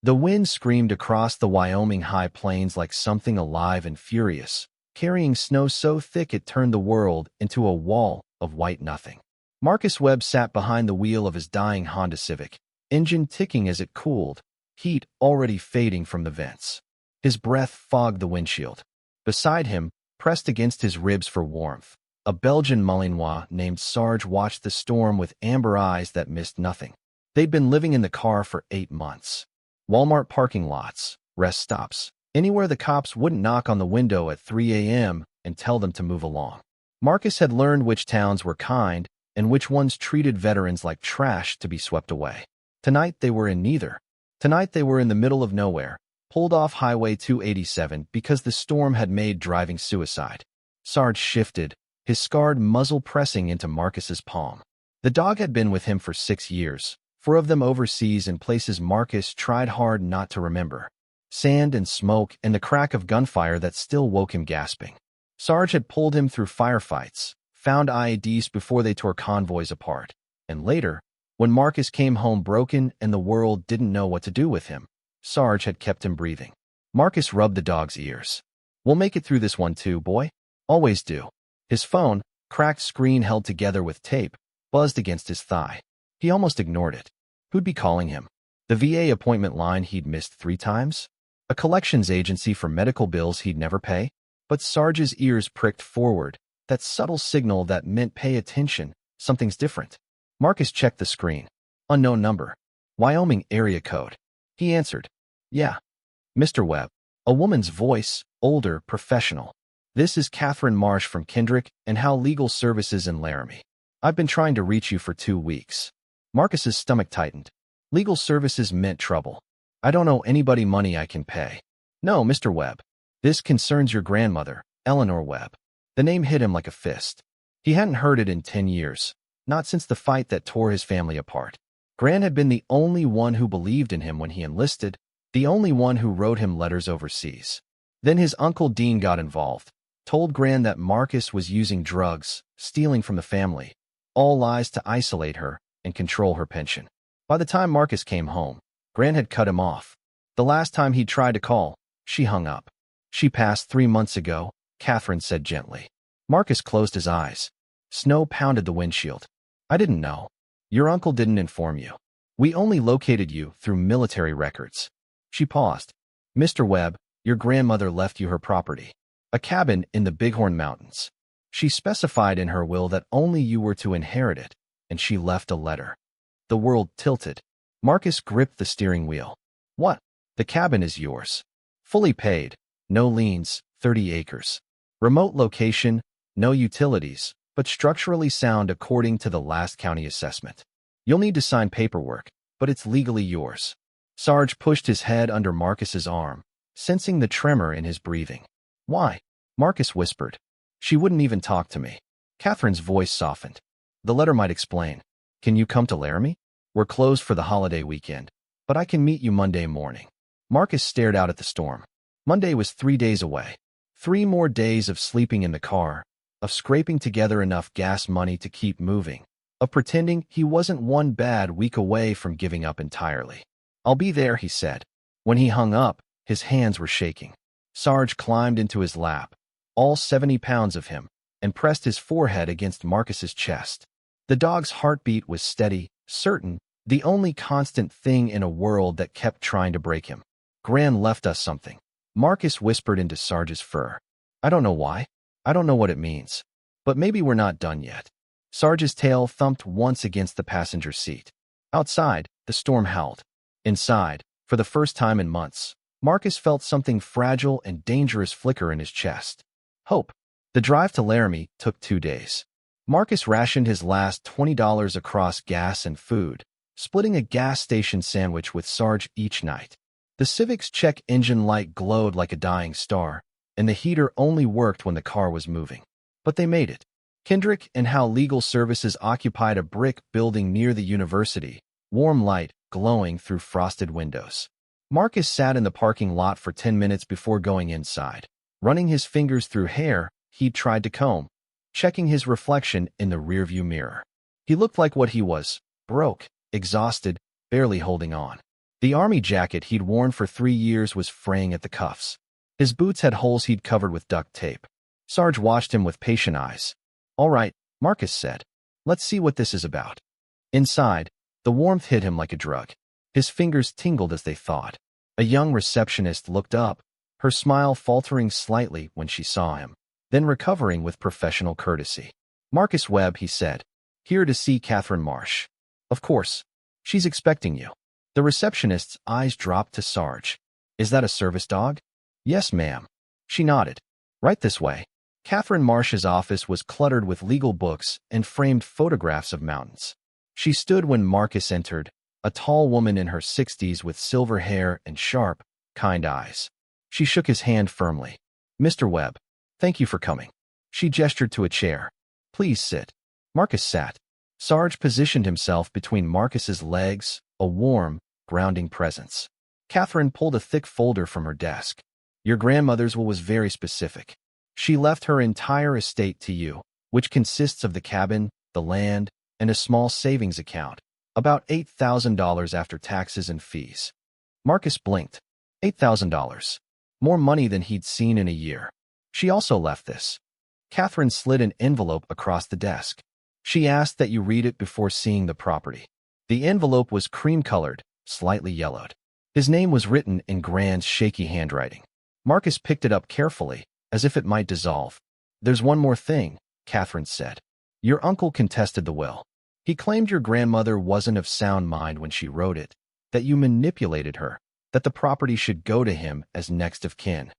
The wind screamed across the Wyoming high plains like something alive and furious, carrying snow so thick it turned the world into a wall of white nothing. Marcus Webb sat behind the wheel of his dying Honda Civic, engine ticking as it cooled, heat already fading from the vents. His breath fogged the windshield. Beside him, pressed against his ribs for warmth, a Belgian Malinois named Sarge watched the storm with amber eyes that missed nothing. They'd been living in the car for 8 months. Walmart parking lots, rest stops, anywhere the cops wouldn't knock on the window at 3 a.m. and tell them to move along. Marcus had learned which towns were kind and which ones treated veterans like trash to be swept away. Tonight they were in neither. Tonight they were in the middle of nowhere, pulled off Highway 287 because the storm had made driving suicide. Sarge shifted, his scarred muzzle pressing into Marcus's palm. The dog had been with him for 6 years, 4 of them overseas in places Marcus tried hard not to remember. Sand and smoke and the crack of gunfire that still woke him gasping. Sarge had pulled him through firefights, found IEDs before they tore convoys apart, and later, when Marcus came home broken and the world didn't know what to do with him, Sarge had kept him breathing. Marcus rubbed the dog's ears. "We'll make it through this one too, boy. Always do." His phone, cracked screen held together with tape, buzzed against his thigh. He almost ignored it. Who'd be calling him? The VA appointment line he'd missed 3 times? A collections agency for medical bills he'd never pay? But Sarge's ears pricked forward, that subtle signal that meant pay attention, something's different. Marcus checked the screen. Unknown number. Wyoming area code. He answered. "Yeah. Mr. Webb." A woman's voice, older, professional. "This is Catherine Marsh from Kendrick and Howe Legal Services in Laramie. I've been trying to reach you for 2 weeks. Marcus's stomach tightened. Legal services meant trouble. "I don't owe anybody money I can pay." "No, Mr. Webb. This concerns your grandmother, Eleanor Webb." The name hit him like a fist. He hadn't heard it in 10 years, not since the fight that tore his family apart. Gran had been the only one who believed in him when he enlisted, the only one who wrote him letters overseas. Then his Uncle Dean got involved, told Gran that Marcus was using drugs, stealing from the family, all lies to isolate her and control her pension. By the time Marcus came home, Gran had cut him off. The last time he tried to call, she hung up. "She passed 3 months ago," Catherine said gently. Marcus closed his eyes. Snow pounded the windshield. "I didn't know. Your uncle didn't inform you. We only located you through military records." She paused. "Mr. Webb, your grandmother left you her property. A cabin in the Bighorn Mountains. She specified in her will that only you were to inherit it, and she left a letter." The world tilted. Marcus gripped the steering wheel. "What? The cabin is yours. Fully paid, no liens, 30 acres. Remote location, no utilities, but structurally sound according to the last county assessment. You'll need to sign paperwork, but it's legally yours." Sarge pushed his head under Marcus's arm, sensing the tremor in his breathing. "Why?" Marcus whispered. "She wouldn't even talk to me." Catherine's voice softened. "The letter might explain. Can you come to Laramie? We're closed for the holiday weekend, but I can meet you Monday morning." Marcus stared out at the storm. Monday was 3 days away. 3 more days of sleeping in the car, of scraping together enough gas money to keep moving, of pretending he wasn't 1 bad week away from giving up entirely. "I'll be there," he said. When he hung up, his hands were shaking. Sarge climbed into his lap, all 70 pounds of him, and pressed his forehead against Marcus's chest. The dog's heartbeat was steady, certain, the only constant thing in a world that kept trying to break him. "Gran left us something," Marcus whispered into Sarge's fur. "I don't know why. I don't know what it means. But maybe we're not done yet." Sarge's tail thumped once against the passenger seat. Outside, the storm howled. Inside, for the first time in months, Marcus felt something fragile and dangerous flicker in his chest. Hope. The drive to Laramie took 2 days. Marcus rationed his last $20 across gas and food, splitting a gas station sandwich with Sarge each night. The Civic's check engine light glowed like a dying star, and the heater only worked when the car was moving. But they made it. Kendrick and Howe Legal Services occupied a brick building near the university, warm light glowing through frosted windows. Marcus sat in the parking lot for 10 minutes before going inside, running his fingers through hair he'd tried to comb, checking his reflection in the rearview mirror. He looked like what he was, broke, exhausted, barely holding on. The army jacket he'd worn for 3 years was fraying at the cuffs. His boots had holes he'd covered with duct tape. Sarge watched him with patient eyes. "All right," Marcus said. "Let's see what this is about." Inside, the warmth hit him like a drug. His fingers tingled as they thought. A young receptionist looked up, her smile faltering slightly when she saw him, then recovering with professional courtesy. "Marcus Webb," he said. "Here to see Catherine Marsh." "Of course. She's expecting you." The receptionist's eyes dropped to Sarge. "Is that a service dog?" "Yes, ma'am." She nodded. "Right this way." Catherine Marsh's office was cluttered with legal books and framed photographs of mountains. She stood when Marcus entered, a tall woman in her 60s with silver hair and sharp, kind eyes. She shook his hand firmly. "Mr. Webb, thank you for coming." She gestured to a chair. "Please sit." Marcus sat. Sarge positioned himself between Marcus's legs, a warm, grounding presence. Catherine pulled a thick folder from her desk. "Your grandmother's will was very specific. She left her entire estate to you, which consists of the cabin, the land, and a small savings account, about $8,000 after taxes and fees." Marcus blinked. $8,000. More money than he'd seen in a year. "She also left this." Catherine slid an envelope across the desk. "She asked that you read it before seeing the property." The envelope was cream-colored, slightly yellowed. His name was written in Grand's shaky handwriting. Marcus picked it up carefully, as if it might dissolve. "There's one more thing," Catherine said. "Your uncle contested the will. He claimed your grandmother wasn't of sound mind when she wrote it, that you manipulated her, that the property should go to him as next of kin."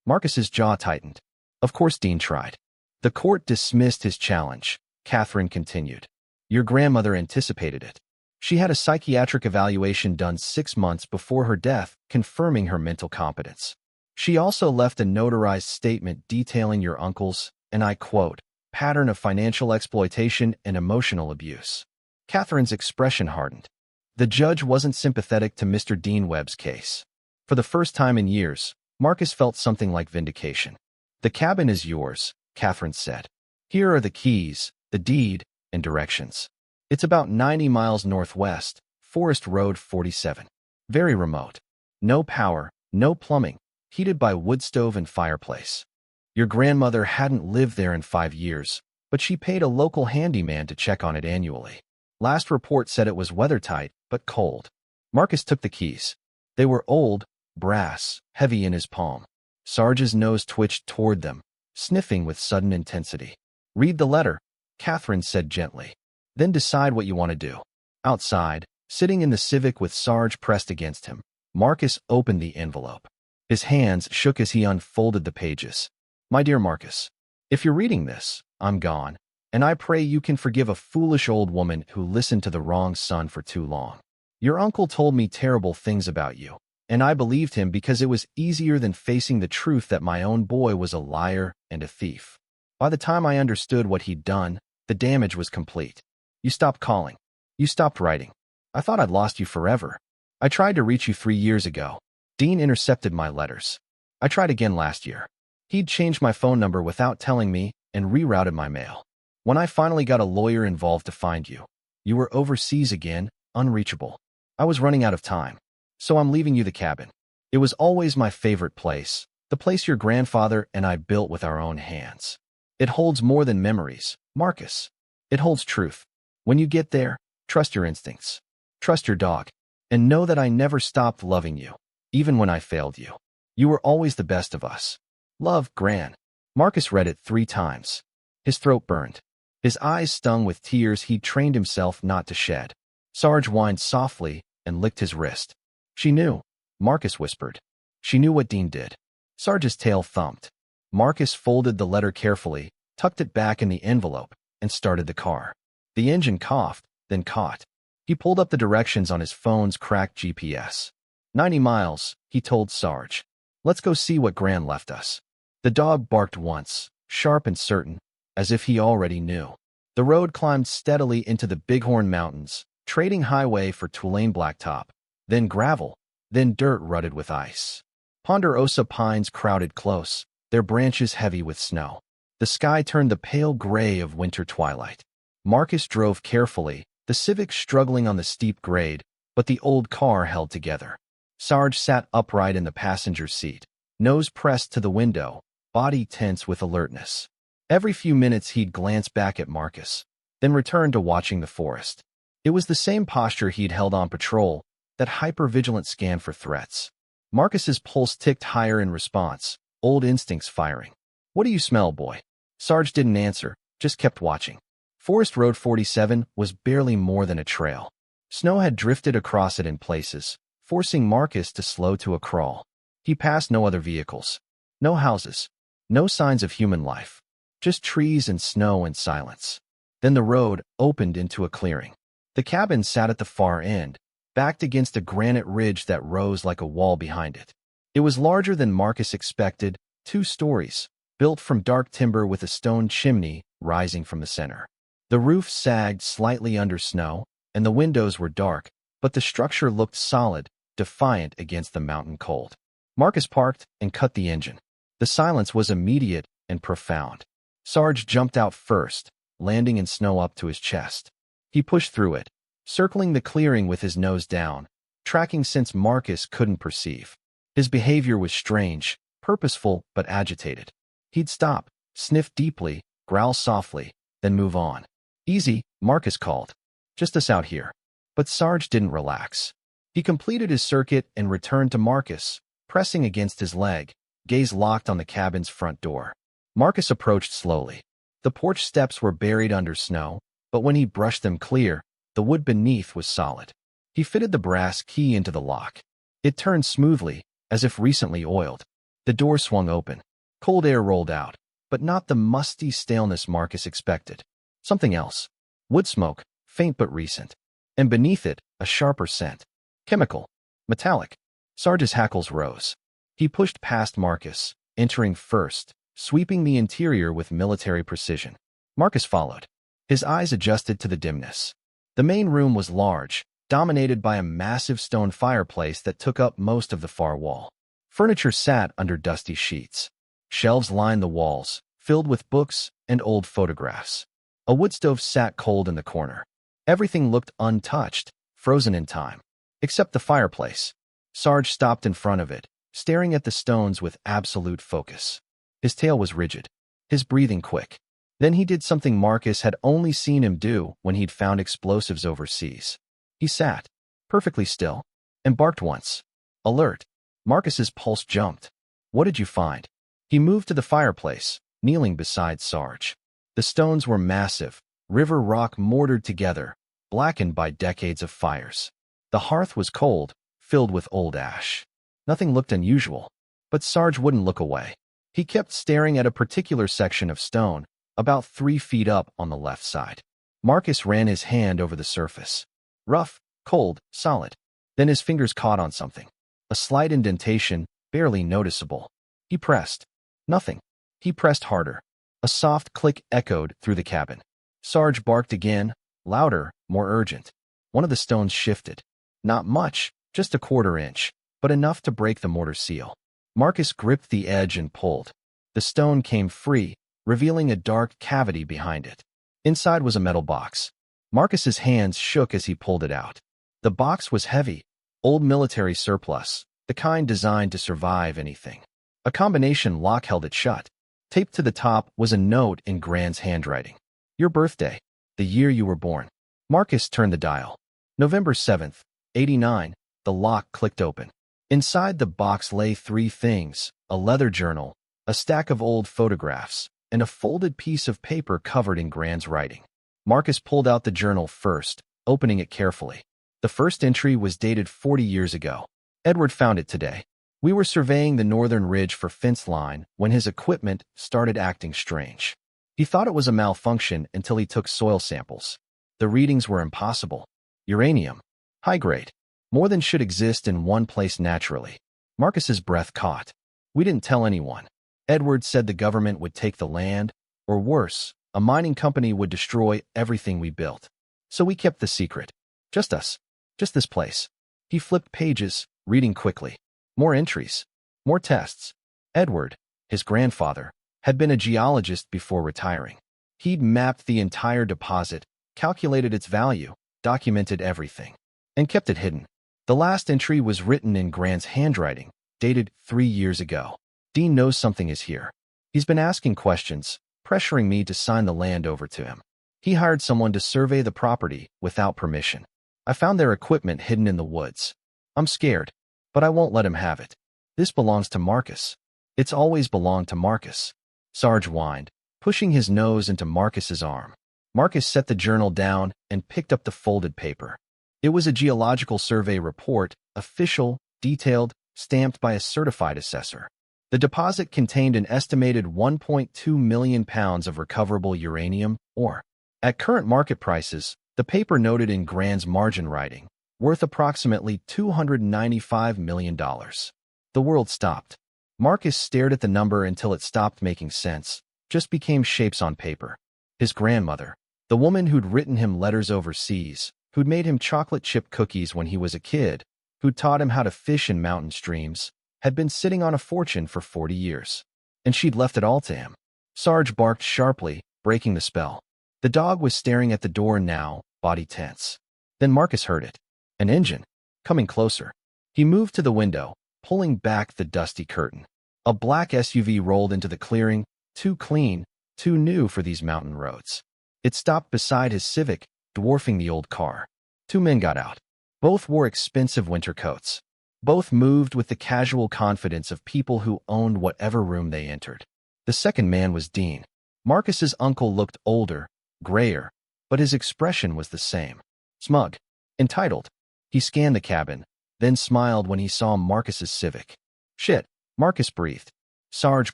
Marcus's jaw tightened. Of course Dean tried. "The court dismissed his challenge," Catherine continued. "Your grandmother anticipated it. She had a psychiatric evaluation done 6 months before her death, confirming her mental competence. She also left a notarized statement detailing your uncle's, and I quote, pattern of financial exploitation and emotional abuse." Catherine's expression hardened. The judge wasn't sympathetic to Mr. Dean Webb's case. For the first time in years, Marcus felt something like vindication. "The cabin is yours," Catherine said. "Here are the keys, the deed, and directions. It's about 90 miles northwest, Forest Road 47. Very remote. No power, no plumbing, heated by wood stove and fireplace. Your grandmother hadn't lived there in 5 years, but she paid a local handyman to check on it annually. Last report said it was weathertight, but cold." Marcus took the keys. They were old, brass, heavy in his palm. Sarge's nose twitched toward them, sniffing with sudden intensity. "Read the letter," Catherine said gently. "Then decide what you want to do." Outside, sitting in the Civic with Sarge pressed against him, Marcus opened the envelope. His hands shook as he unfolded the pages. "My dear Marcus, if you're reading this, I'm gone, and I pray you can forgive a foolish old woman who listened to the wrong son for too long. Your uncle told me terrible things about you, and I believed him because it was easier than facing the truth that my own boy was a liar and a thief. By the time I understood what he'd done, the damage was complete. You stopped calling. You stopped writing. I thought I'd lost you forever. I tried to reach you 3 years ago. Dean intercepted my letters. I tried again last year. He'd changed my phone number without telling me and rerouted my mail. When I finally got a lawyer involved to find you, you were overseas again, unreachable. I was running out of time. So I'm leaving you the cabin. It was always my favorite place, the place your grandfather and I built with our own hands. It holds more than memories, Marcus. It holds truth. When you get there, trust your instincts. Trust your dog. And know that I never stopped loving you, even when I failed you. You were always the best of us. Love, Gran." Marcus read it 3 times. His throat burned. His eyes stung with tears he'd trained himself not to shed. Sarge whined softly and licked his wrist. "She knew," Marcus whispered. "She knew what Dean did." Sarge's tail thumped. Marcus folded the letter carefully, tucked it back in the envelope, and started the car. The engine coughed, then caught. He pulled up the directions on his phone's cracked GPS. 90 miles, he told Sarge. "Let's go see what Gran left us." The dog barked once, sharp and certain, as if he already knew. The road climbed steadily into the Bighorn Mountains, trading highway for Tulane blacktop, then gravel, then dirt rutted with ice. Ponderosa pines crowded close, their branches heavy with snow. The sky turned the pale gray of winter twilight. Marcus drove carefully, the Civic struggling on the steep grade, but the old car held together. Sarge sat upright in the passenger seat, nose pressed to the window, body tense with alertness. Every few minutes he'd glance back at Marcus, then return to watching the forest. It was the same posture he'd held on patrol, that hyper-vigilant scan for threats. Marcus's pulse ticked higher in response, old instincts firing. "What do you smell, boy?" Sarge didn't answer, just kept watching. Forest Road 47 was barely more than a trail. Snow had drifted across it in places, forcing Marcus to slow to a crawl. He passed no other vehicles. No houses. No signs of human life. Just trees and snow and silence. Then the road opened into a clearing. The cabin sat at the far end, backed against a granite ridge that rose like a wall behind it. It was larger than Marcus expected, 2 stories, built from dark timber with a stone chimney rising from the center. The roof sagged slightly under snow, and the windows were dark, but the structure looked solid, defiant against the mountain cold. Marcus parked and cut the engine. The silence was immediate and profound. Sarge jumped out first, landing in snow up to his chest. He pushed through it, circling the clearing with his nose down, tracking scents Marcus couldn't perceive. His behavior was strange, purposeful but agitated. He'd stop, sniff deeply, growl softly, then move on. "Easy," Marcus called. "Just us out here." But Sarge didn't relax. He completed his circuit and returned to Marcus, pressing against his leg, gaze locked on the cabin's front door. Marcus approached slowly. The porch steps were buried under snow, but when he brushed them clear, the wood beneath was solid. He fitted the brass key into the lock. It turned smoothly, as if recently oiled. The door swung open. Cold air rolled out, but not the musty staleness Marcus expected. Something else. Wood smoke, faint but recent. And beneath it, a sharper scent. Chemical. Metallic. Sarge's hackles rose. He pushed past Marcus, entering first, sweeping the interior with military precision. Marcus followed. His eyes adjusted to the dimness. The main room was large, dominated by a massive stone fireplace that took up most of the far wall. Furniture sat under dusty sheets. Shelves lined the walls, filled with books and old photographs. A wood stove sat cold in the corner. Everything looked untouched, frozen in time. Except the fireplace. Sarge stopped in front of it, staring at the stones with absolute focus. His tail was rigid, his breathing quick. Then he did something Marcus had only seen him do when he'd found explosives overseas. He sat, perfectly still, and barked once. Alert. Marcus's pulse jumped. "What did you find?" He moved to the fireplace, kneeling beside Sarge. The stones were massive, river rock mortared together, blackened by decades of fires. The hearth was cold, filled with old ash. Nothing looked unusual, but Sarge wouldn't look away. He kept staring at a particular section of stone, about 3 feet up on the left side. Marcus ran his hand over the surface. Rough, cold, solid. Then his fingers caught on something. A slight indentation, barely noticeable. He pressed. Nothing. He pressed harder. A soft click echoed through the cabin. Sarge barked again, louder, more urgent. One of the stones shifted. Not much, just a 1/4 inch, but enough to break the mortar seal. Marcus gripped the edge and pulled. The stone came free, revealing a dark cavity behind it. Inside was a metal box. Marcus's hands shook as he pulled it out. The box was heavy, old military surplus, the kind designed to survive anything. A combination lock held it shut. Taped to the top was a note in Grant's handwriting. "Your birthday, the year you were born." Marcus turned the dial. November 7th, 89, the lock clicked open. Inside the box lay 3 things, a leather journal, a stack of old photographs, and a folded piece of paper covered in Grant's writing. Marcus pulled out the journal first, opening it carefully. The first entry was dated 40 years ago. Edward found it today. "We were surveying the northern ridge for fence line when his equipment started acting strange. He thought it was a malfunction until he took soil samples. The readings were impossible. Uranium. High grade. More than should exist in one place naturally." Marcus's breath caught. "We didn't tell anyone. Edward said the government would take the land, or worse, a mining company would destroy everything we built. So we kept the secret. Just us. Just this place." He flipped pages, reading quickly. More entries. More tests. Edward, his grandfather, had been a geologist before retiring. He'd mapped the entire deposit, calculated its value, documented everything. and kept it hidden. The last entry was written in Grant's handwriting, dated 3 years ago. Dean knows something is here. He's been asking questions, pressuring me to sign the land over to him. He hired someone to survey the property without permission. I found their equipment hidden in the woods. I'm scared, but I won't let him have it. This belongs to Marcus. It's always belonged to Marcus. Sarge whined, pushing his nose into Marcus's arm. Marcus set the journal down and picked up the folded paper. It was a geological survey report, official, detailed, stamped by a certified assessor. The deposit contained an estimated 1.2 million pounds of recoverable uranium ore. At current market prices, the paper noted in Grant's margin writing, worth approximately $295 million. The world stopped. Marcus stared at the number until it stopped making sense, just became shapes on paper. His grandmother, the woman who'd written him letters overseas, who'd made him chocolate chip cookies when he was a kid, who'd taught him how to fish in mountain streams, had been sitting on a fortune for 40 years. And she'd left it all to him. Sarge barked sharply, breaking the spell. The dog was staring at the door now, body tense. Then Marcus heard it. An engine. Coming closer. He moved to the window, pulling back the dusty curtain. A black SUV rolled into the clearing, too clean, too new for these mountain roads. It stopped beside his Civic, dwarfing the old car. 2 men got out. Both wore expensive winter coats. Both moved with the casual confidence of people who owned whatever room they entered. The second man was Dean. Marcus's uncle looked older, grayer, but his expression was the same. Smug. Entitled. He scanned the cabin, then smiled when he saw Marcus's Civic. Shit, Marcus breathed. Sarge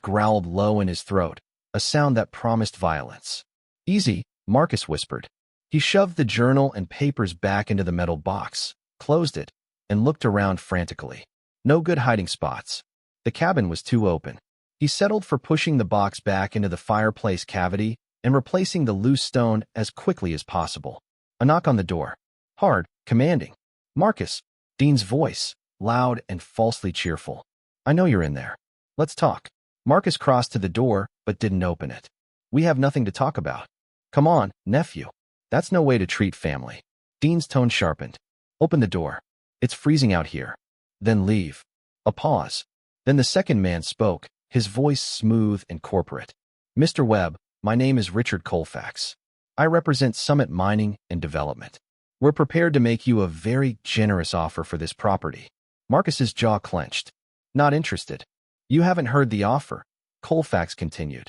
growled low in his throat, a sound that promised violence. Easy, Marcus whispered. He shoved the journal and papers back into the metal box, closed it, and looked around frantically. No good hiding spots. The cabin was too open. He settled for pushing the box back into the fireplace cavity and replacing the loose stone as quickly as possible. A knock on the door. Hard, commanding. Marcus. Dean's voice, loud and falsely cheerful. I know you're in there. Let's talk. Marcus crossed to the door, but didn't open it. We have nothing to talk about. Come on, nephew. That's no way to treat family. Dean's tone sharpened. Open the door. It's freezing out here. Then leave. A pause. Then the second man spoke, his voice smooth and corporate. Mr. Webb, my name is Richard Colfax. I represent Summit Mining and Development. We're prepared to make you a very generous offer for this property. Marcus's jaw clenched. Not interested. You haven't heard the offer, Colfax continued.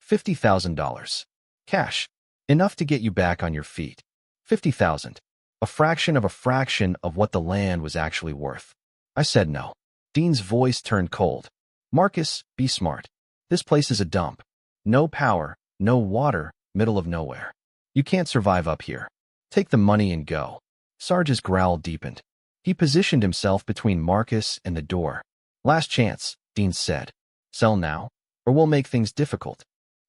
$50,000. Cash. Enough to get you back on your feet. $50,000. A fraction of what the land was actually worth. I said no. Dean's voice turned cold. Marcus, be smart. This place is a dump. No power, no water, middle of nowhere. You can't survive up here. Take the money and go. Sarge's growl deepened. He positioned himself between Marcus and the door. Last chance, Dean said. Sell now, or we'll make things difficult.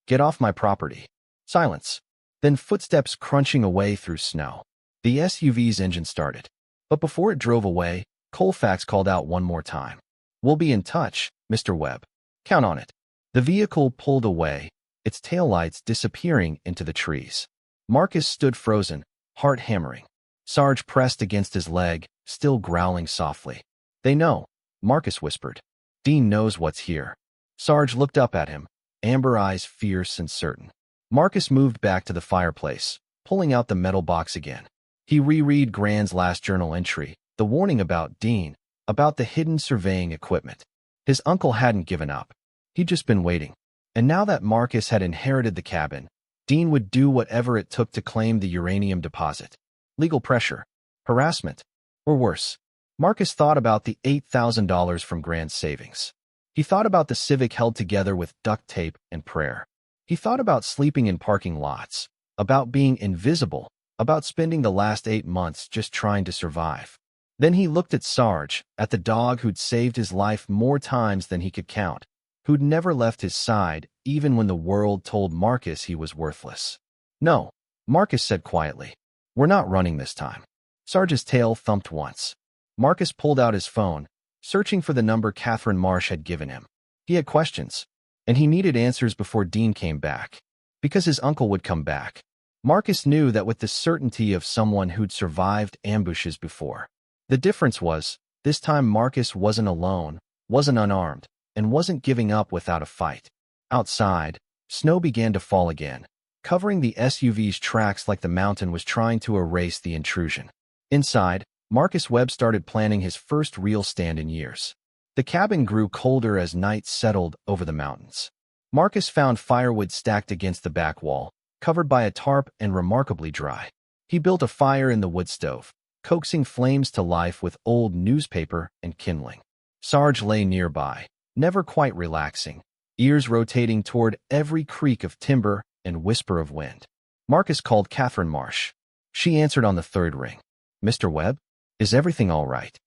Get off my property. Silence. Then footsteps crunching away through snow. The SUV's engine started. But before it drove away, Colfax called out one more time. We'll be in touch, Mr. Webb. Count on it. The vehicle pulled away, its taillights disappearing into the trees. Marcus stood frozen, heart hammering. Sarge pressed against his leg, still growling softly. They know, Marcus whispered. Dean knows what's here. Sarge looked up at him, amber eyes fierce and certain. Marcus moved back to the fireplace, pulling out the metal box again. He reread Grant's last journal entry, the warning about Dean, about the hidden surveying equipment. His uncle hadn't given up. He'd just been waiting. And now that Marcus had inherited the cabin, Dean would do whatever it took to claim the uranium deposit. Legal pressure, harassment, or worse. Marcus thought about the $8,000 from Grant's savings. He thought about the Civic held together with duct tape and prayer. He thought about sleeping in parking lots, about being invisible, about spending the last 8 months just trying to survive. Then he looked at Sarge, at the dog who'd saved his life more times than he could count, who'd never left his side even when the world told Marcus he was worthless. No, Marcus said quietly. We're not running this time. Sarge's tail thumped once. Marcus pulled out his phone, searching for the number Catherine Marsh had given him. He had questions, and he needed answers before Dean came back, because his uncle would come back. Marcus knew that with the certainty of someone who'd survived ambushes before. The difference was, this time Marcus wasn't alone, wasn't unarmed, and wasn't giving up without a fight. Outside, snow began to fall again, covering the SUV's tracks like the mountain was trying to erase the intrusion. Inside, Marcus Webb started planning his first real stand in years. The cabin grew colder as night settled over the mountains. Marcus found firewood stacked against the back wall, covered by a tarp and remarkably dry. He built a fire in the wood stove, coaxing flames to life with old newspaper and kindling. Sarge lay nearby, never quite relaxing, ears rotating toward every creak of timber and whisper of wind. Marcus called Catherine Marsh. She answered on the third ring. "Mr. Webb? Is everything all right?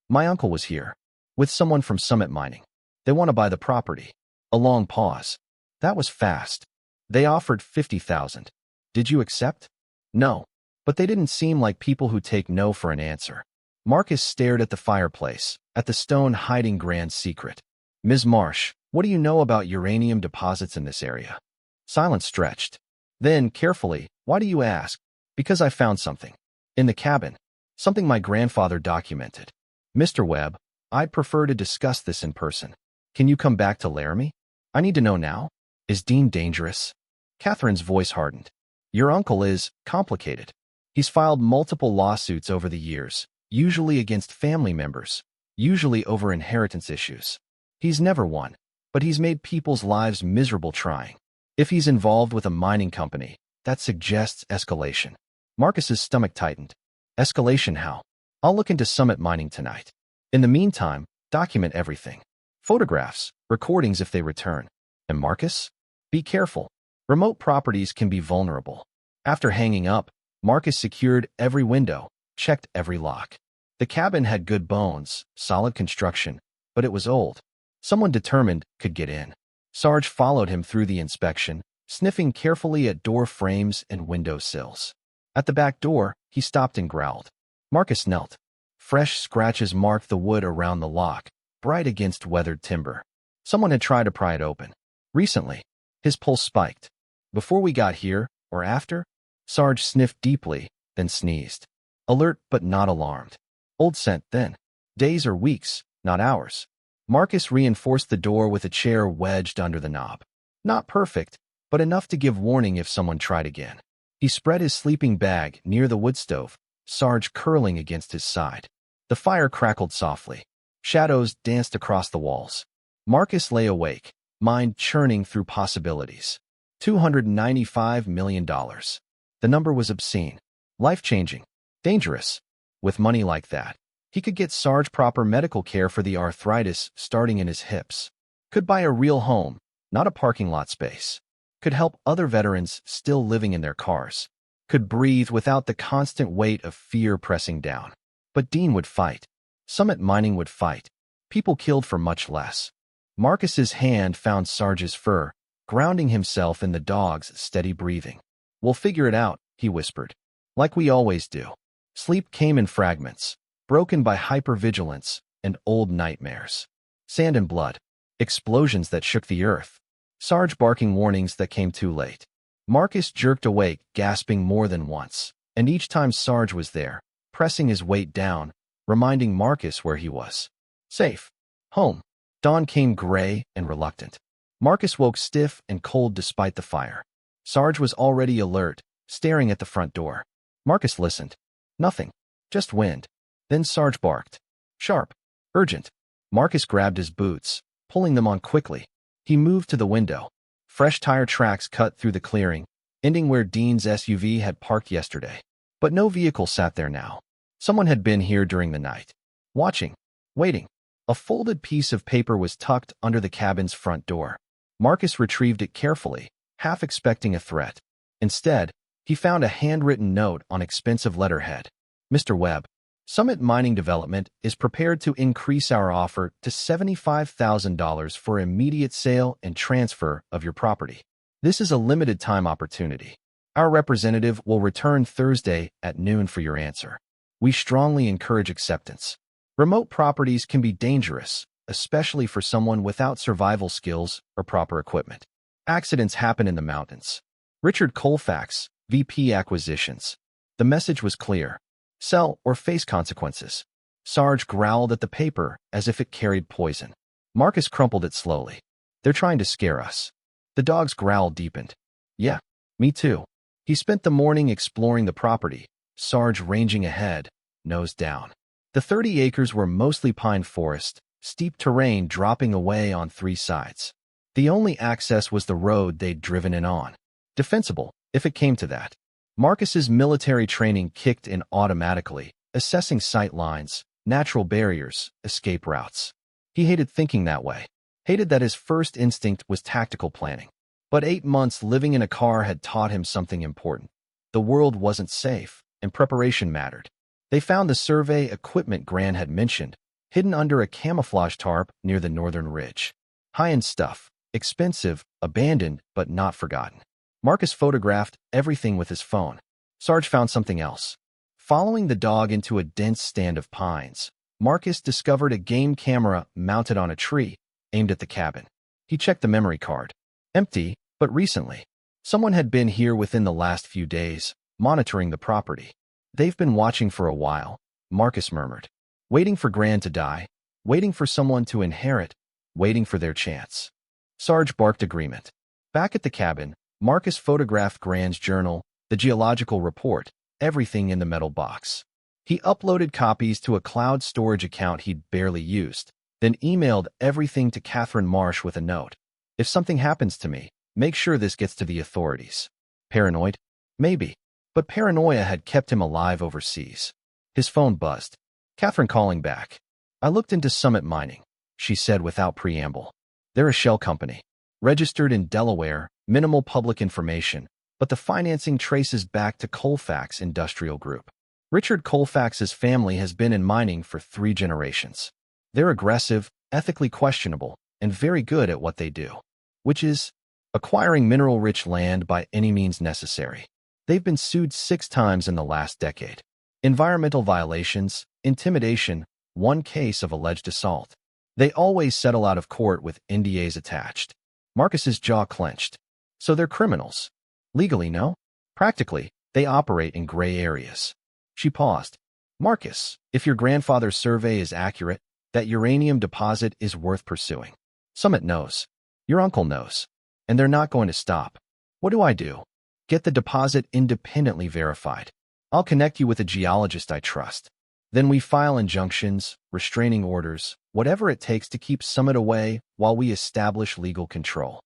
My uncle was here, with someone from Summit Mining. They want to buy the property." A long pause. "That was fast. They offered $50,000. Did you accept?" "No. But they didn't seem like people who take no for an answer." Marcus stared at the fireplace, at the stone hiding grand secret. "Ms. Marsh, what do you know about uranium deposits in this area?" Silence stretched. Then, carefully, "Why do you ask?" "Because I found something. In the cabin. Something my grandfather documented." "Mr. Webb, I'd prefer to discuss this in person. Can you come back to Laramie? I need to know now. Is Dean dangerous?" Catherine's voice hardened. "Your uncle is complicated. He's filed multiple lawsuits over the years, usually against family members, usually over inheritance issues. He's never won, but he's made people's lives miserable trying. If he's involved with a mining company, that suggests escalation." Marcus's stomach tightened. "Escalation how?" "I'll look into Summit Mining tonight. In the meantime, document everything. Photographs, recordings if they return. And Marcus? Be careful. Remote properties can be vulnerable." After hanging up, Marcus secured every window, checked every lock. The cabin had good bones, solid construction, but it was old. Someone determined could get in. Sarge followed him through the inspection, sniffing carefully at door frames and window sills. At the back door, he stopped and growled. Marcus knelt. Fresh scratches marked the wood around the lock, bright against weathered timber. Someone had tried to pry it open. Recently. His pulse spiked. "Before we got here, or after?" Sarge sniffed deeply, then sneezed. Alert but not alarmed. "Old scent, then. Days or weeks, not hours." Marcus reinforced the door with a chair wedged under the knob. Not perfect, but enough to give warning if someone tried again. He spread his sleeping bag near the wood stove, Sarge curling against his side. The fire crackled softly. Shadows danced across the walls. Marcus lay awake, mind churning through possibilities. $295 million. The number was obscene. Life-changing. Dangerous. With money like that, he could get Sarge proper medical care for the arthritis starting in his hips. Could buy a real home, not a parking lot space. Could help other veterans still living in their cars. Could breathe without the constant weight of fear pressing down. But Dean would fight. Summit Mining would fight. People killed for much less. Marcus's hand found Sarge's fur, grounding himself in the dog's steady breathing. "We'll figure it out," he whispered. "Like we always do." Sleep came in fragments, broken by hypervigilance and old nightmares. Sand and blood. Explosions that shook the earth. Sarge barking warnings that came too late. Marcus jerked awake, gasping more than once, and each time Sarge was there, pressing his weight down, reminding Marcus where he was. Safe. Home. Dawn came gray and reluctant. Marcus woke stiff and cold despite the fire. Sarge was already alert, staring at the front door. Marcus listened. Nothing. Just wind. Then Sarge barked. Sharp. Urgent. Marcus grabbed his boots, pulling them on quickly. He moved to the window. Fresh tire tracks cut through the clearing, ending where Dean's SUV had parked yesterday. But no vehicle sat there now. Someone had been here during the night. Watching. Waiting. A folded piece of paper was tucked under the cabin's front door. Marcus retrieved it carefully, half expecting a threat. Instead, he found a handwritten note on expensive letterhead. "Mr. Webb, Summit Mining Development is prepared to increase our offer to $75,000 for immediate sale and transfer of your property. This is a limited-time opportunity. Our representative will return Thursday at noon for your answer. We strongly encourage acceptance. Remote properties can be dangerous, especially for someone without survival skills or proper equipment. Accidents happen in the mountains. Richard Colfax, VP Acquisitions." The message was clear. Sell or face consequences. Sarge growled at the paper as if it carried poison. Marcus crumpled it slowly. They're trying to scare us. The dog's growl deepened. Yeah, me too. He spent the morning exploring the property, Sarge ranging ahead, nose down. The 30 acres were mostly pine forest, steep terrain dropping away on 3 sides. The only access was the road they'd driven in on. Defensible, if it came to that. Marcus's military training kicked in automatically, assessing sight lines, natural barriers, escape routes. He hated thinking that way. Hated that his first instinct was tactical planning. But 8 months living in a car had taught him something important. The world wasn't safe, and preparation mattered. They found the survey equipment Gran had mentioned, hidden under a camouflage tarp near the northern ridge. High-end stuff, expensive, abandoned, but not forgotten. Marcus photographed everything with his phone. Sarge found something else. Following the dog into a dense stand of pines, Marcus discovered a game camera mounted on a tree, aimed at the cabin. He checked the memory card. Empty, but recently. Someone had been here within the last few days, monitoring the property. They've been watching for a while, Marcus murmured. Waiting for Gran to die, waiting for someone to inherit, waiting for their chance. Sarge barked agreement. Back at the cabin, Marcus photographed Gran's journal, the geological report, everything in the metal box. He uploaded copies to a cloud storage account he'd barely used, then emailed everything to Catherine Marsh with a note. If something happens to me, make sure this gets to the authorities. Paranoid? Maybe. But paranoia had kept him alive overseas. His phone buzzed. Catherine calling back. I looked into Summit Mining, she said without preamble. They're a shell company. Registered in Delaware, minimal public information, but the financing traces back to Colfax Industrial Group. Richard Colfax's family has been in mining for 3 generations. They're aggressive, ethically questionable, and very good at what they do, which is acquiring mineral-rich land by any means necessary. They've been sued 6 times in the last decade. Environmental violations, intimidation, 1 case of alleged assault. They always settle out of court with NDAs attached. Marcus's jaw clenched. So they're criminals. Legally, no? Practically, they operate in gray areas. She paused. Marcus, if your grandfather's survey is accurate, that uranium deposit is worth pursuing. Summit knows. Your uncle knows. And they're not going to stop. What do I do? Get the deposit independently verified. I'll connect you with a geologist I trust. Then we file injunctions, restraining orders, whatever it takes to keep Summit away while we establish legal control.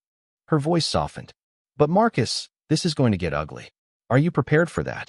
Her voice softened. But Marcus, this is going to get ugly. Are you prepared for that?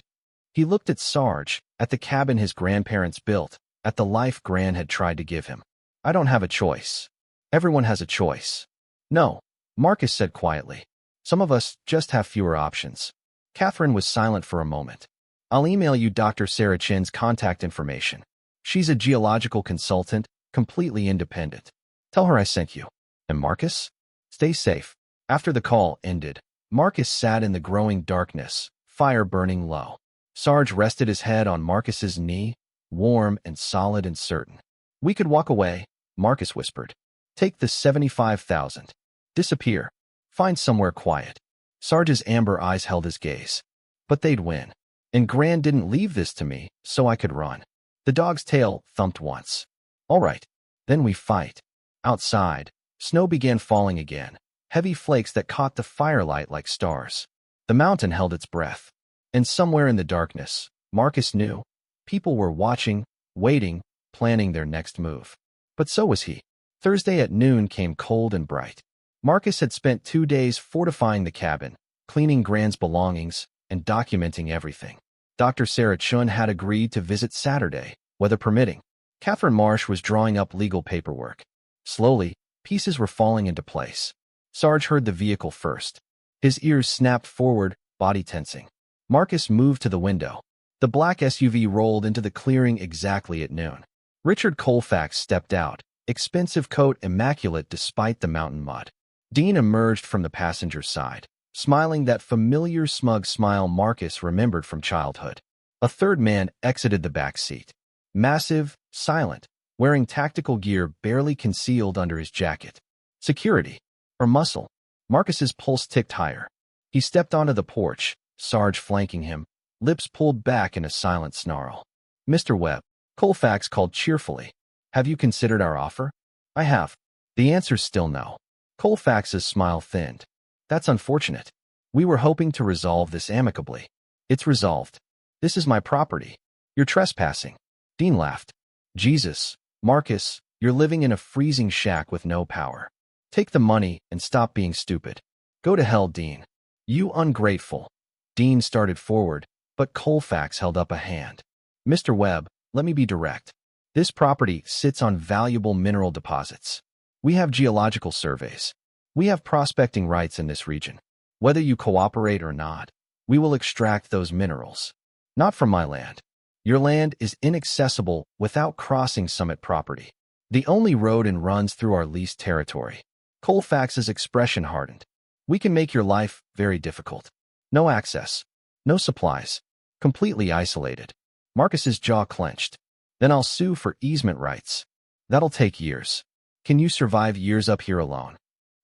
He looked at Sarge, at the cabin his grandparents built, at the life Gran had tried to give him. I don't have a choice. Everyone has a choice. No, Marcus said quietly. Some of us just have fewer options. Catherine was silent for a moment. I'll email you Dr. Sarah Chin's contact information. She's a geological consultant, completely independent. Tell her I sent you. And Marcus? Stay safe. After the call ended, Marcus sat in the growing darkness, fire burning low. Sarge rested his head on Marcus's knee, warm and solid and certain. We could walk away, Marcus whispered. Take the 75,000. Disappear. Find somewhere quiet. Sarge's amber eyes held his gaze. But they'd win. And Gran didn't leave this to me, so I could run. The dog's tail thumped once. All right. Then we fight. Outside, snow began falling again, heavy flakes that caught the firelight like stars. The mountain held its breath. And somewhere in the darkness, Marcus knew, people were watching, waiting, planning their next move. But so was he. Thursday at noon came cold and bright. Marcus had spent 2 days fortifying the cabin, cleaning Gran's belongings, and documenting everything. Dr. Sarah Chun had agreed to visit Saturday, weather permitting. Catherine Marsh was drawing up legal paperwork. Slowly, pieces were falling into place. Sarge heard the vehicle first. His ears snapped forward, body tensing. Marcus moved to the window. The black SUV rolled into the clearing exactly at noon. Richard Colfax stepped out, expensive coat immaculate despite the mountain mud. Dean emerged from the passenger's side, smiling that familiar smug smile Marcus remembered from childhood. A third man exited the back seat. Massive, silent, wearing tactical gear barely concealed under his jacket. Security. Or muscle. Marcus's pulse ticked higher. He stepped onto the porch, Sarge flanking him, lips pulled back in a silent snarl. Mr. Webb. Colfax called cheerfully. Have you considered our offer? I have. The answer's still no. Colfax's smile thinned. That's unfortunate. We were hoping to resolve this amicably. It's resolved. This is my property. You're trespassing. Dean laughed. Jesus, Marcus, you're living in a freezing shack with no power. Take the money and stop being stupid. Go to hell, Dean. You ungrateful. Dean started forward, but Colfax held up a hand. Mr. Webb, let me be direct. This property sits on valuable mineral deposits. We have geological surveys. We have prospecting rights in this region. Whether you cooperate or not, we will extract those minerals. Not from my land. Your land is inaccessible without crossing Summit property. The only road runs through our leased territory. Colfax's expression hardened. We can make your life very difficult. No access. No supplies. Completely isolated. Marcus's jaw clenched. Then I'll sue for easement rights. That'll take years. Can you survive years up here alone?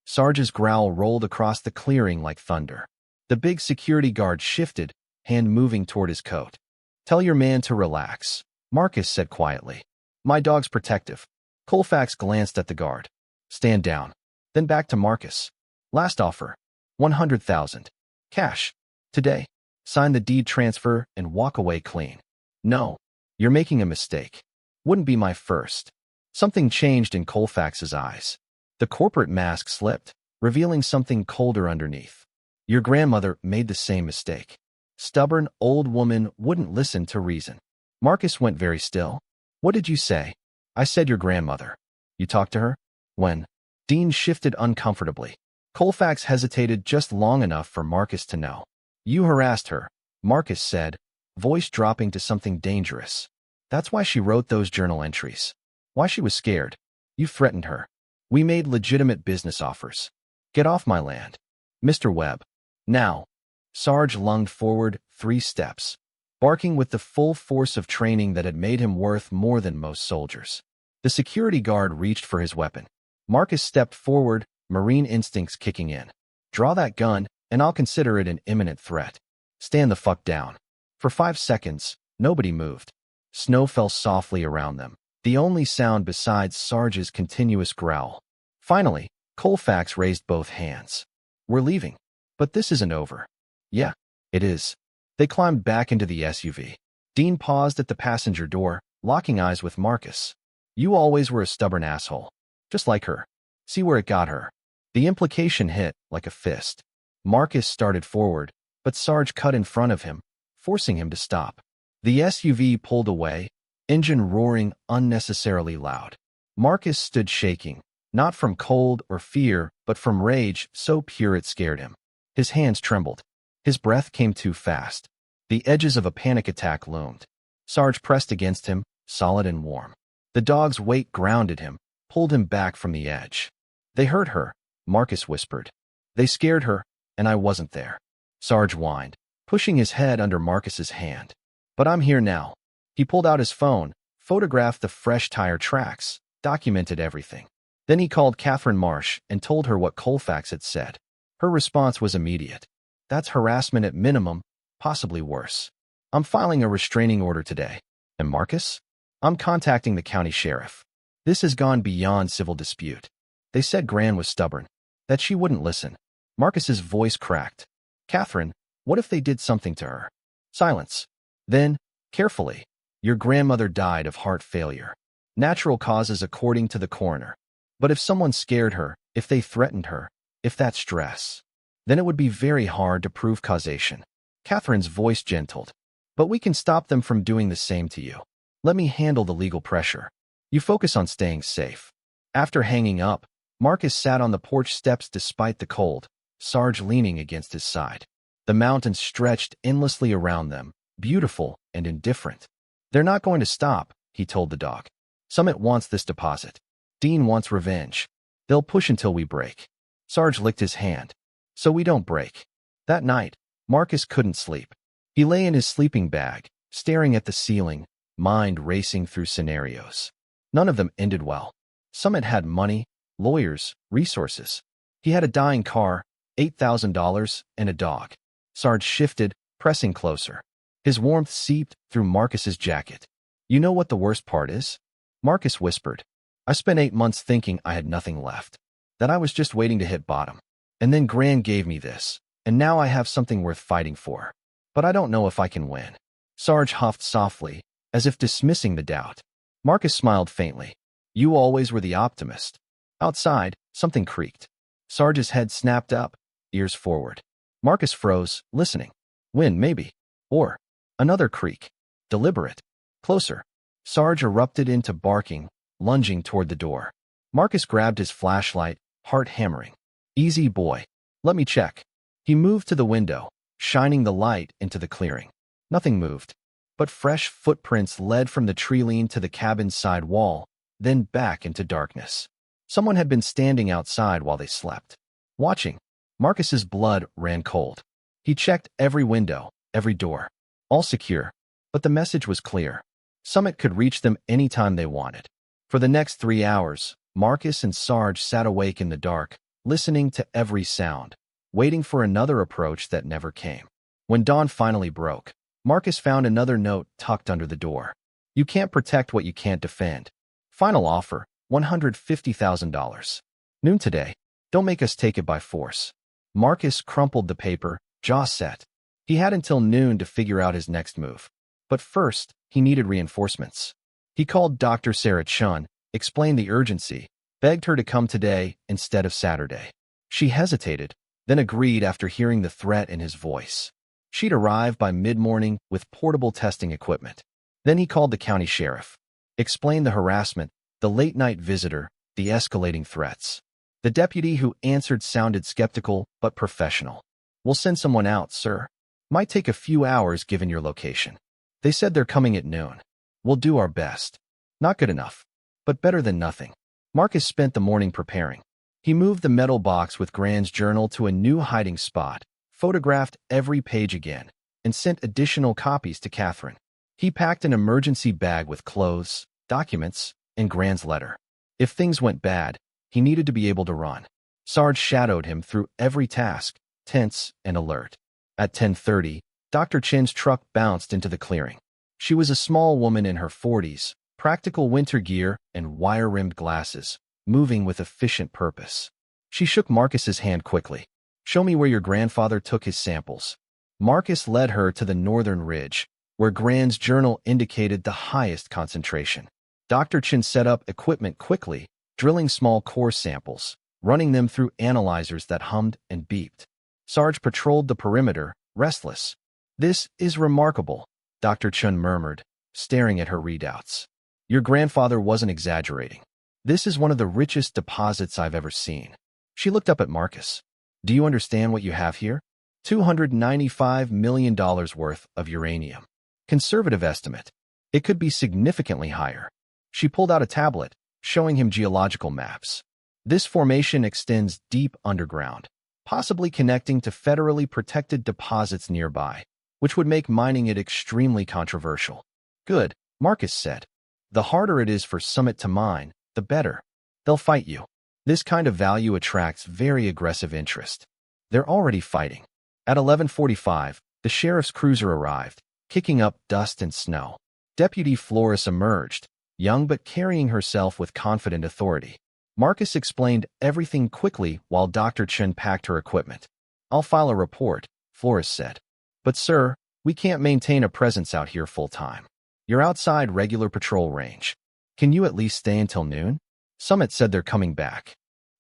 Sarge's growl rolled across the clearing like thunder. The big security guard shifted, hand moving toward his coat. Tell your man to relax, Marcus said quietly. My dog's protective. Colfax glanced at the guard. Stand down. Then back to Marcus. Last offer. 100,000. Cash. Today. Sign the deed transfer and walk away clean. No. You're making a mistake. Wouldn't be my first. Something changed in Colfax's eyes. The corporate mask slipped, revealing something colder underneath. Your grandmother made the same mistake. Stubborn old woman wouldn't listen to reason. Marcus went very still. What did you say? I said your grandmother. You talked to her? When? Dean shifted uncomfortably. Colfax hesitated just long enough for Marcus to know. You harassed her, Marcus said, voice dropping to something dangerous. That's why she wrote those journal entries. Why she was scared. You threatened her. We made legitimate business offers. Get off my land. Mr. Webb. Now. Sarge lunged forward 3 steps, barking with the full force of training that had made him worth more than most soldiers. The security guard reached for his weapon. Marcus stepped forward, Marine instincts kicking in. Draw that gun, and I'll consider it an imminent threat. Stand the fuck down. For 5 seconds, nobody moved. Snow fell softly around them, the only sound besides Sarge's continuous growl. Finally, Colfax raised both hands. We're leaving. But this isn't over. Yeah, it is. They climbed back into the SUV. Dean paused at the passenger door, locking eyes with Marcus. You always were a stubborn asshole. Just like her. See where it got her. The implication hit like a fist. Marcus started forward, but Sarge cut in front of him, forcing him to stop. The SUV pulled away, engine roaring unnecessarily loud. Marcus stood shaking, not from cold or fear, but from rage so pure it scared him. His hands trembled. His breath came too fast. The edges of a panic attack loomed. Sarge pressed against him, solid and warm. The dog's weight grounded him, pulled him back from the edge. They hurt her, Marcus whispered. They scared her, and I wasn't there. Sarge whined, pushing his head under Marcus's hand. But I'm here now. He pulled out his phone, photographed the fresh tire tracks, documented everything. Then he called Catherine Marsh and told her what Colfax had said. Her response was immediate. That's harassment at minimum, possibly worse. I'm filing a restraining order today. And Marcus? I'm contacting the county sheriff. This has gone beyond civil dispute. They said Gran was stubborn, that she wouldn't listen. Marcus's voice cracked. Catherine, what if they did something to her? Silence. Then, carefully, your grandmother died of heart failure. Natural causes according to the coroner. But if someone scared her, if they threatened her, if that's stress, then it would be very hard to prove causation. Catherine's voice gentled. But we can stop them from doing the same to you. Let me handle the legal pressure. You focus on staying safe. After hanging up, Marcus sat on the porch steps despite the cold, Sarge leaning against his side. The mountains stretched endlessly around them, beautiful and indifferent. They're not going to stop, he told the dog. Summit wants this deposit. Dean wants revenge. They'll push until we break. Sarge licked his hand. So we don't break. That night, Marcus couldn't sleep. He lay in his sleeping bag, staring at the ceiling, mind racing through scenarios. None of them ended well. Summit had money, lawyers, resources. He had a dying car, $8,000, and a dog. Sarge shifted, pressing closer. His warmth seeped through Marcus's jacket. You know what the worst part is? Marcus whispered. I spent 8 months thinking I had nothing left, that I was just waiting to hit bottom. And then Gran gave me this, and now I have something worth fighting for. But I don't know if I can win. Sarge huffed softly, as if dismissing the doubt. Marcus smiled faintly. You always were the optimist. Outside, something creaked. Sarge's head snapped up, ears forward. Marcus froze, listening. Wind, maybe. Or another creak. Deliberate. Closer. Sarge erupted into barking, lunging toward the door. Marcus grabbed his flashlight, heart hammering. Easy, boy. Let me check. He moved to the window, shining the light into the clearing. Nothing moved, but fresh footprints led from the tree-line to the cabin's side wall, then back into darkness. Someone had been standing outside while they slept. Watching. Marcus's blood ran cold. He checked every window, every door. All secure, but the message was clear. Summit could reach them anytime they wanted. For the next 3 hours, Marcus and Sarge sat awake in the dark, listening to every sound, waiting for another approach that never came. When dawn finally broke, Marcus found another note tucked under the door. You can't protect what you can't defend. Final offer, $150,000. Noon today. Don't make us take it by force. Marcus crumpled the paper, jaw set. He had until noon to figure out his next move. But first, he needed reinforcements. He called Dr. Sarah Chun, explained the urgency, begged her to come today instead of Saturday. She hesitated, then agreed after hearing the threat in his voice. She'd arrive by mid-morning with portable testing equipment. Then he called the county sheriff, explained the harassment, the late-night visitor, the escalating threats. The deputy who answered sounded skeptical but professional. We'll send someone out, sir. Might take a few hours given your location. They said they're coming at noon. We'll do our best. Not good enough, but better than nothing. Marcus spent the morning preparing. He moved the metal box with Gran's journal to a new hiding spot, photographed every page again, and sent additional copies to Catherine. He packed an emergency bag with clothes, documents, and Gran's letter. If things went bad, he needed to be able to run. Sarge shadowed him through every task, tense and alert. At 10:30, Dr. Chin's truck bounced into the clearing. She was a small woman in her 40s, practical winter gear and wire-rimmed glasses, moving with efficient purpose. She shook Marcus's hand quickly. Show me where your grandfather took his samples. Marcus led her to the northern ridge, where Gran's journal indicated the highest concentration. Dr. Chin set up equipment quickly, drilling small core samples, running them through analyzers that hummed and beeped. Sarge patrolled the perimeter, restless. This is remarkable, Dr. Chun murmured, staring at her readouts. Your grandfather wasn't exaggerating. This is one of the richest deposits I've ever seen. She looked up at Marcus. Do you understand what you have here? $295 million worth of uranium. Conservative estimate. It could be significantly higher. She pulled out a tablet, showing him geological maps. This formation extends deep underground, possibly connecting to federally protected deposits nearby, which would make mining it extremely controversial. Good, Marcus said. The harder it is for Summit to mine, the better. They'll fight you. This kind of value attracts very aggressive interest. They're already fighting. At 11:45, the sheriff's cruiser arrived, kicking up dust and snow. Deputy Flores emerged, young but carrying herself with confident authority. Marcus explained everything quickly while Dr. Chen packed her equipment. I'll file a report, Flores said. But sir, we can't maintain a presence out here full-time. You're outside regular patrol range. Can you at least stay until noon? Summit said they're coming back.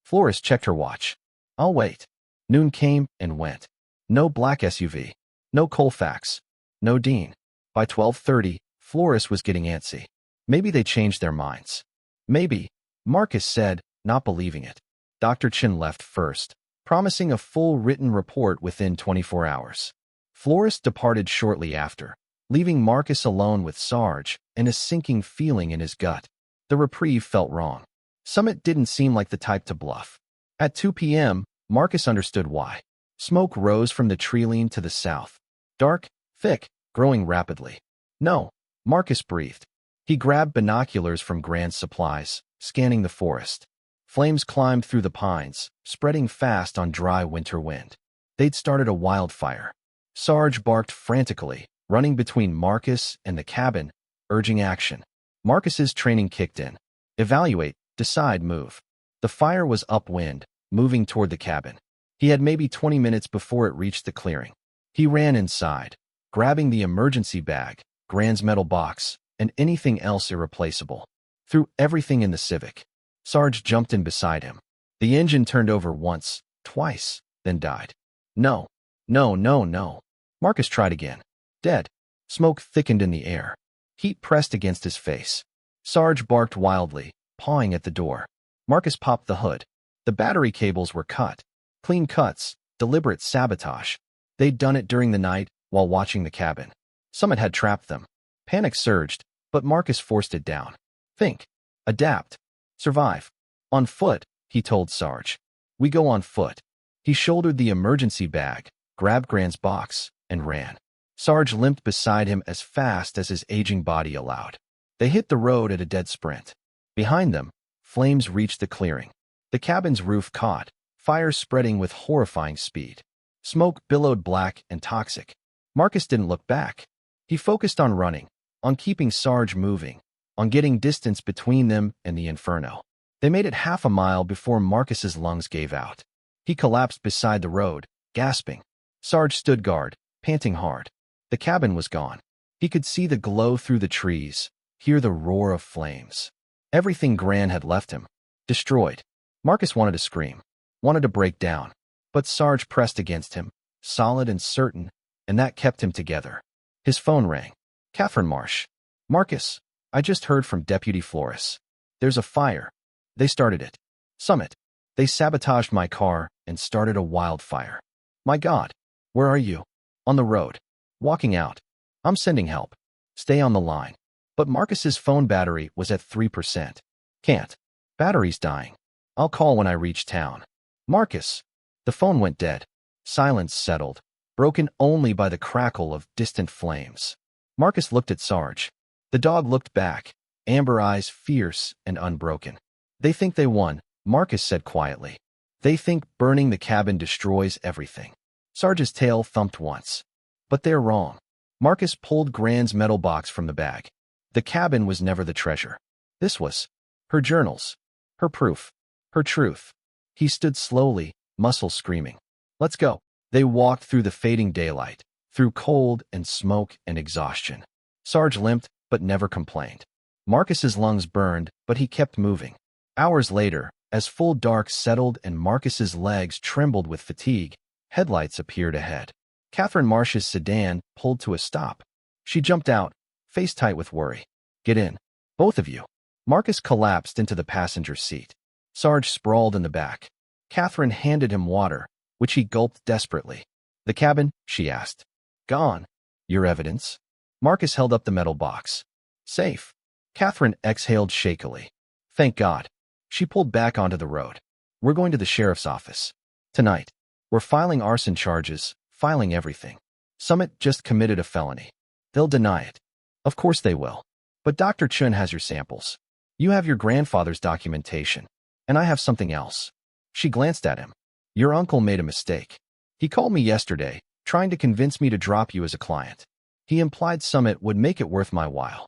Flores checked her watch. I'll wait. Noon came and went. No black SUV. No Colfax. No Dean. By 12:30, Flores was getting antsy. Maybe they changed their minds. Maybe, Marcus said, not believing it. Dr. Chin left first, promising a full written report within 24 hours. Flores departed shortly after, leaving Marcus alone with Sarge and a sinking feeling in his gut. The reprieve felt wrong. Summit didn't seem like the type to bluff. At 2 p.m., Marcus understood why. Smoke rose from the tree-line to the south. Dark, thick, growing rapidly. No, Marcus breathed. He grabbed binoculars from Grant's supplies, scanning the forest. Flames climbed through the pines, spreading fast on dry winter wind. They'd started a wildfire. Sarge barked frantically, running between Marcus and the cabin, urging action. Marcus's training kicked in. Evaluate, decide, move. The fire was upwind, moving toward the cabin. He had maybe 20 minutes before it reached the clearing. He ran inside, grabbing the emergency bag, Grand's metal box, and anything else irreplaceable. Threw everything in the Civic. Sarge jumped in beside him. The engine turned over once, twice, then died. No, no, no, no. Marcus tried again. Dead. Smoke thickened in the air. Heat pressed against his face. Sarge barked wildly, pawing at the door. Marcus popped the hood. The battery cables were cut. Clean cuts, deliberate sabotage. They'd done it during the night while watching the cabin. Summit had trapped them. Panic surged, but Marcus forced it down. Think. Adapt. Survive. On foot, he told Sarge. We go on foot. He shouldered the emergency bag, grabbed Grand's box, and ran. Sarge limped beside him as fast as his aging body allowed. They hit the road at a dead sprint. Behind them, flames reached the clearing. The cabin's roof caught, fire spreading with horrifying speed. Smoke billowed black and toxic. Marcus didn't look back. He focused on running, on keeping Sarge moving, on getting distance between them and the inferno. They made it half a mile before Marcus's lungs gave out. He collapsed beside the road, gasping. Sarge stood guard, panting hard. The cabin was gone. He could see the glow through the trees, hear the roar of flames. Everything Gran had left him. Destroyed. Marcus wanted to scream, wanted to break down. But Sarge pressed against him, solid and certain, and that kept him together. His phone rang. Catherine Marsh. Marcus, I just heard from Deputy Flores. There's a fire. They started it. Summit. They sabotaged my car and started a wildfire. My God. Where are you? On the road. Walking out. I'm sending help. Stay on the line. But Marcus's phone battery was at 3%. Can't. Battery's dying. I'll call when I reach town. Marcus. The phone went dead. Silence settled, broken only by the crackle of distant flames. Marcus looked at Sarge. The dog looked back, amber eyes fierce and unbroken. They think they won, Marcus said quietly. They think burning the cabin destroys everything. Sarge's tail thumped once. But they're wrong. Marcus pulled Gran's metal box from the bag. The cabin was never the treasure. This was her journals, her proof, her truth. He stood slowly, muscles screaming. Let's go. They walked through the fading daylight, through cold and smoke and exhaustion. Sarge limped, but never complained. Marcus's lungs burned, but he kept moving. Hours later, as full dark settled and Marcus's legs trembled with fatigue, headlights appeared ahead. Catherine Marsh's sedan pulled to a stop. She jumped out, face tight with worry. Get in. Both of you. Marcus collapsed into the passenger seat. Sarge sprawled in the back. Catherine handed him water, which he gulped desperately. The cabin? She asked. Gone. Your evidence? Marcus held up the metal box. Safe. Catherine exhaled shakily. Thank God. She pulled back onto the road. We're going to the sheriff's office. Tonight. We're filing arson charges, filing everything. Summit just committed a felony. They'll deny it. Of course they will. But Dr. Chun has your samples. You have your grandfather's documentation. And I have something else. She glanced at him. Your uncle made a mistake. He called me yesterday, trying to convince me to drop you as a client. He implied Summit would make it worth my while.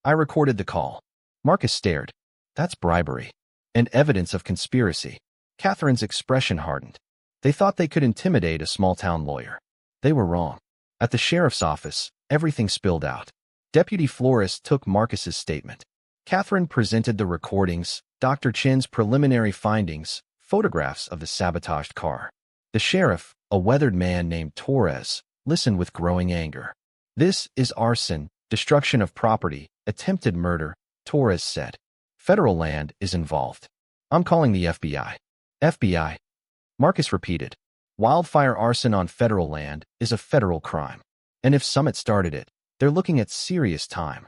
I recorded the call. Marcus stared. That's bribery. And evidence of conspiracy. Catherine's expression hardened. They thought they could intimidate a small-town lawyer. They were wrong. At the sheriff's office, everything spilled out. Deputy Flores took Marcus's statement. Catherine presented the recordings, Dr. Chin's preliminary findings, photographs of the sabotaged car. The sheriff, a weathered man named Torres, listened with growing anger. This is arson, destruction of property, attempted murder, Torres said. Federal land is involved. I'm calling the FBI. FBI. Marcus repeated. Wildfire arson on federal land is a federal crime. And if Summit started it, they're looking at serious time.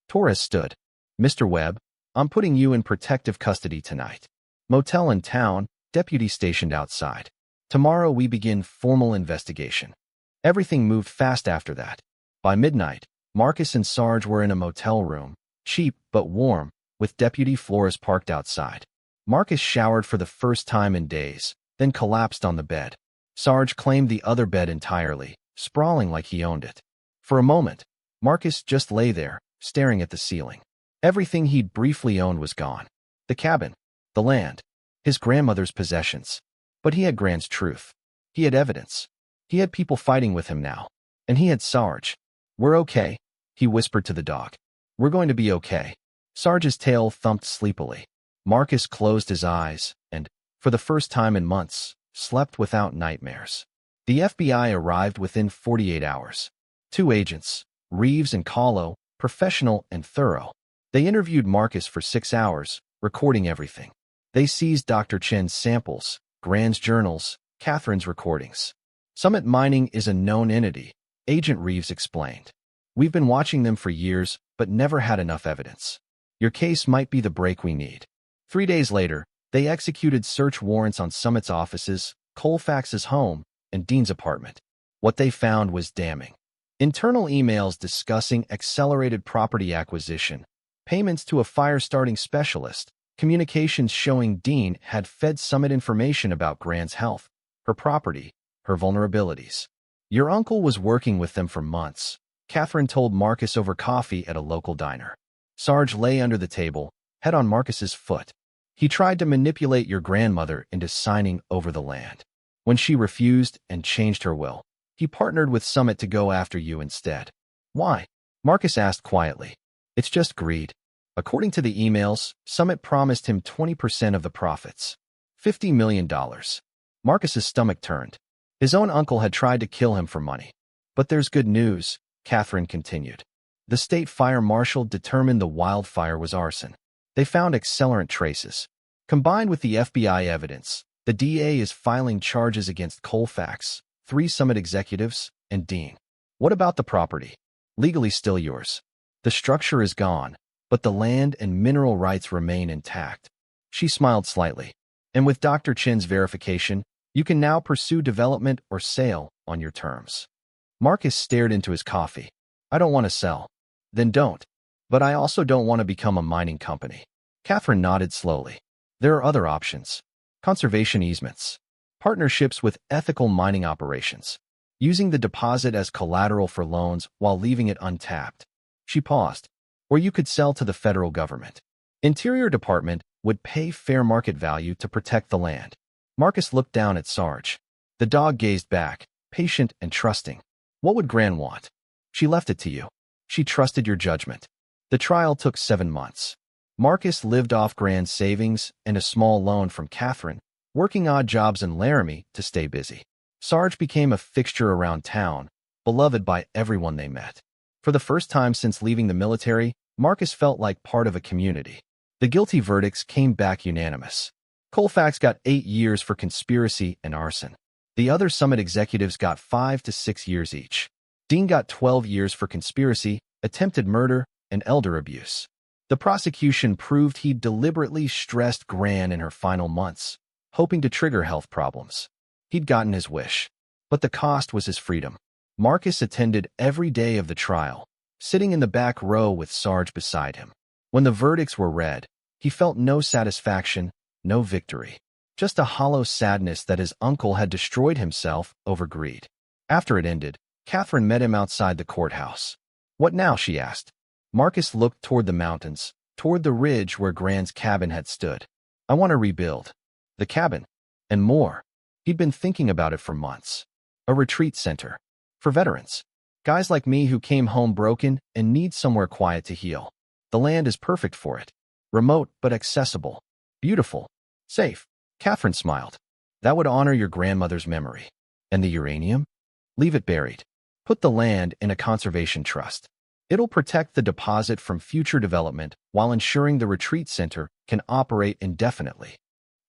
Torres stood. Mr. Webb, I'm putting you in protective custody tonight. Motel in town, deputy stationed outside. Tomorrow we begin formal investigation. Everything moved fast after that. By midnight, Marcus and Sarge were in a motel room, cheap but warm, with Deputy Flores parked outside. Marcus showered for the first time in days, then collapsed on the bed. Sarge claimed the other bed entirely, sprawling like he owned it. For a moment, Marcus just lay there, staring at the ceiling. Everything he'd briefly owned was gone. The cabin, the land, his grandmother's possessions. But he had Grant's truth. He had evidence. He had people fighting with him now. And he had Sarge. "We're okay," he whispered to the dog. "We're going to be okay." Sarge's tail thumped sleepily. Marcus closed his eyes and, for the first time in months, slept without nightmares. The FBI arrived within 48 hours. 2 agents, Reeves and Kahlo, professional and thorough. They interviewed Marcus for 6 hours, recording everything. They seized Dr. Chen's samples, Grant's journals, Catherine's recordings. Summit Mining is a known entity, Agent Reeves explained. "We've been watching them for years, but never had enough evidence. Your case might be the break we need." 3 days later, they executed search warrants on Summit's offices, Colfax's home, and Dean's apartment. What they found was damning. Internal emails discussing accelerated property acquisition, payments to a fire-starting specialist, communications showing Dean had fed Summit information about Grant's health, her property, her vulnerabilities. "Your uncle was working with them for months," Catherine told Marcus over coffee at a local diner. Sarge lay under the table, head on Marcus's foot. "He tried to manipulate your grandmother into signing over the land. When she refused and changed her will, he partnered with Summit to go after you instead." "Why?" Marcus asked quietly. "It's just greed." According to the emails, Summit promised him 20% of the profits. $50 million. Marcus's stomach turned. His own uncle had tried to kill him for money. "But there's good news," Catherine continued. "The state fire marshal determined the wildfire was arson. They found accelerant traces. Combined with the FBI evidence, the DA is filing charges against Colfax, 3 Summit executives, and Dean." "What about the property?" "Legally still yours. The structure is gone, but the land and mineral rights remain intact." She smiled slightly. "And with Dr. Chen's verification, you can now pursue development or sale on your terms." Marcus stared into his coffee. "I don't want to sell." "Then don't. But I also don't want to become a mining company." Catherine nodded slowly. "There are other options. Conservation easements. Partnerships with ethical mining operations. Using the deposit as collateral for loans while leaving it untapped." She paused. "Or you could sell to the federal government. Interior Department would pay fair market value to protect the land." Marcus looked down at Sarge. The dog gazed back, patient and trusting. "What would Gran want?" "She left it to you. She trusted your judgment." The trial took 7 months. Marcus lived off Gran's savings and a small loan from Catherine, working odd jobs in Laramie to stay busy. Sarge became a fixture around town, beloved by everyone they met. For the first time since leaving the military, Marcus felt like part of a community. The guilty verdicts came back unanimous. Colfax got 8 years for conspiracy and arson. The other Summit executives got 5 to 6 years each. Dean got 12 years for conspiracy, attempted murder, and elder abuse. The prosecution proved he'd deliberately stressed Gran in her final months, hoping to trigger health problems. He'd gotten his wish. But the cost was his freedom. Marcus attended every day of the trial, sitting in the back row with Sarge beside him. When the verdicts were read, he felt no satisfaction, no victory. Just a hollow sadness that his uncle had destroyed himself over greed. After it ended, Catherine met him outside the courthouse. "What now?" she asked. Marcus looked toward the mountains, toward the ridge where Gran's cabin had stood. "I want to rebuild. The cabin. And more." He'd been thinking about it for months. A retreat center. For veterans. Guys like me who came home broken and need somewhere quiet to heal. The land is perfect for it. Remote but accessible. Beautiful. Safe. Catherine smiled. "That would honor your grandmother's memory." "And the uranium?" "Leave it buried. Put the land in a conservation trust. It'll protect the deposit from future development while ensuring the retreat center can operate indefinitely."